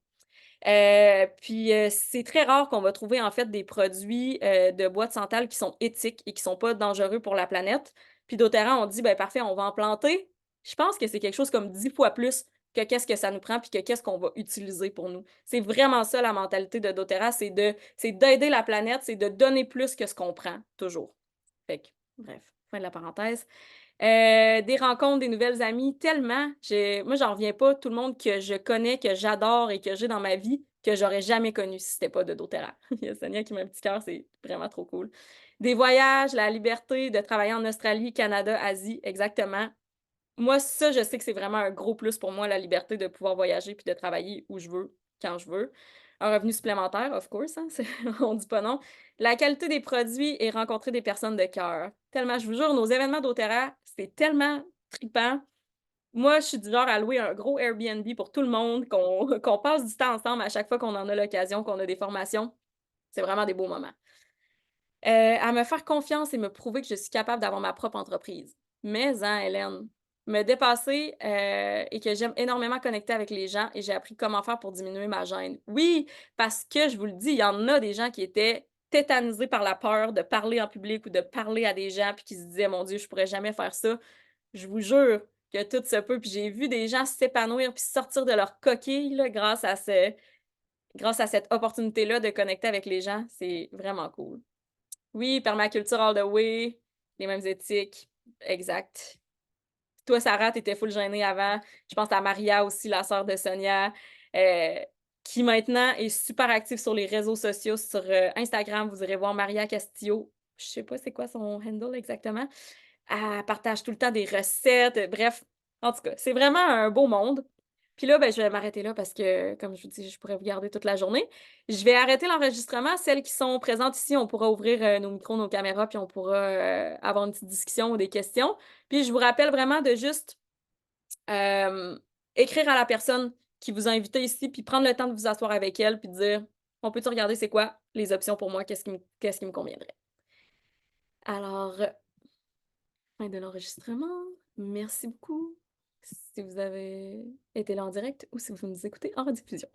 Puis c'est très rare qu'on va trouver en fait des produits de bois de santal qui sont éthiques et qui sont pas dangereux pour la planète. Puis doTERRA, on dit ben parfait, on va en planter. Je pense que c'est quelque chose comme 10 fois plus que qu'est-ce que ça nous prend puis que qu'est-ce qu'on va utiliser pour nous. C'est vraiment ça la mentalité de doTERRA, c'est d'aider la planète, c'est de donner plus que ce qu'on prend toujours. Fait que, bref, fin de la parenthèse. Des rencontres, des nouvelles amies, tellement. Moi, j'en reviens pas. Tout le monde que je connais, que j'adore et que j'ai dans ma vie, que j'aurais jamais connu si c'était pas de doTERRA. Il y a Sonia qui met un petit cœur, c'est vraiment trop cool. Des voyages, la liberté de travailler en Australie, Canada, Asie, exactement. Moi, ça, je sais que c'est vraiment un gros plus pour moi, la liberté de pouvoir voyager puis de travailler où je veux, quand je veux. Un revenu supplémentaire, of course, hein, on dit pas non. La qualité des produits et rencontrer des personnes de cœur. Tellement, je vous jure, nos événements doTERRA, c'est tellement trippant. Moi, je suis du genre à louer un gros Airbnb pour tout le monde, qu'on passe du temps ensemble à chaque fois qu'on en a l'occasion, qu'on a des formations. C'est vraiment des beaux moments. À me faire confiance et me prouver que je suis capable d'avoir ma propre entreprise. Mais, hein, Hélène, me dépasser et que j'aime énormément connecter avec les gens et j'ai appris comment faire pour diminuer ma gêne. Oui, parce que je vous le dis, il y en a des gens qui étaient tétanisés par la peur de parler en public ou de parler à des gens puis qui se disaient, mon Dieu, je pourrais jamais faire ça. Je vous jure que tout se peut. Puis j'ai vu des gens s'épanouir puis sortir de leur coquille là, grâce à cette opportunité-là de connecter avec les gens. C'est vraiment cool. Oui, permaculture all the way, les mêmes éthiques, exact. Toi, Sarah, t'étais full gênée avant. Je pense à Maria aussi, la sœur de Sonia, euh, qui maintenant est super active sur les réseaux sociaux, sur Instagram. Vous irez voir Maria Castillo. Je sais pas c'est quoi son handle exactement. Elle partage tout le temps des recettes. Bref, en tout cas, c'est vraiment un beau monde. Puis là, ben, je vais m'arrêter là parce que, comme je vous dis, je pourrais vous garder toute la journée. Je vais arrêter l'enregistrement. Celles qui sont présentes ici, on pourra ouvrir nos micros, nos caméras, puis on pourra avoir une petite discussion ou des questions. Puis je vous rappelle vraiment de juste euh, écrire à la personne qui vous a invité ici, puis prendre le temps de vous asseoir avec elle, puis de dire, on peut-tu regarder c'est quoi les options pour moi, qu'est-ce qui me conviendrait. Alors, fin de l'enregistrement. Merci beaucoup si vous avez été là en direct ou si vous nous écoutez en rediffusion.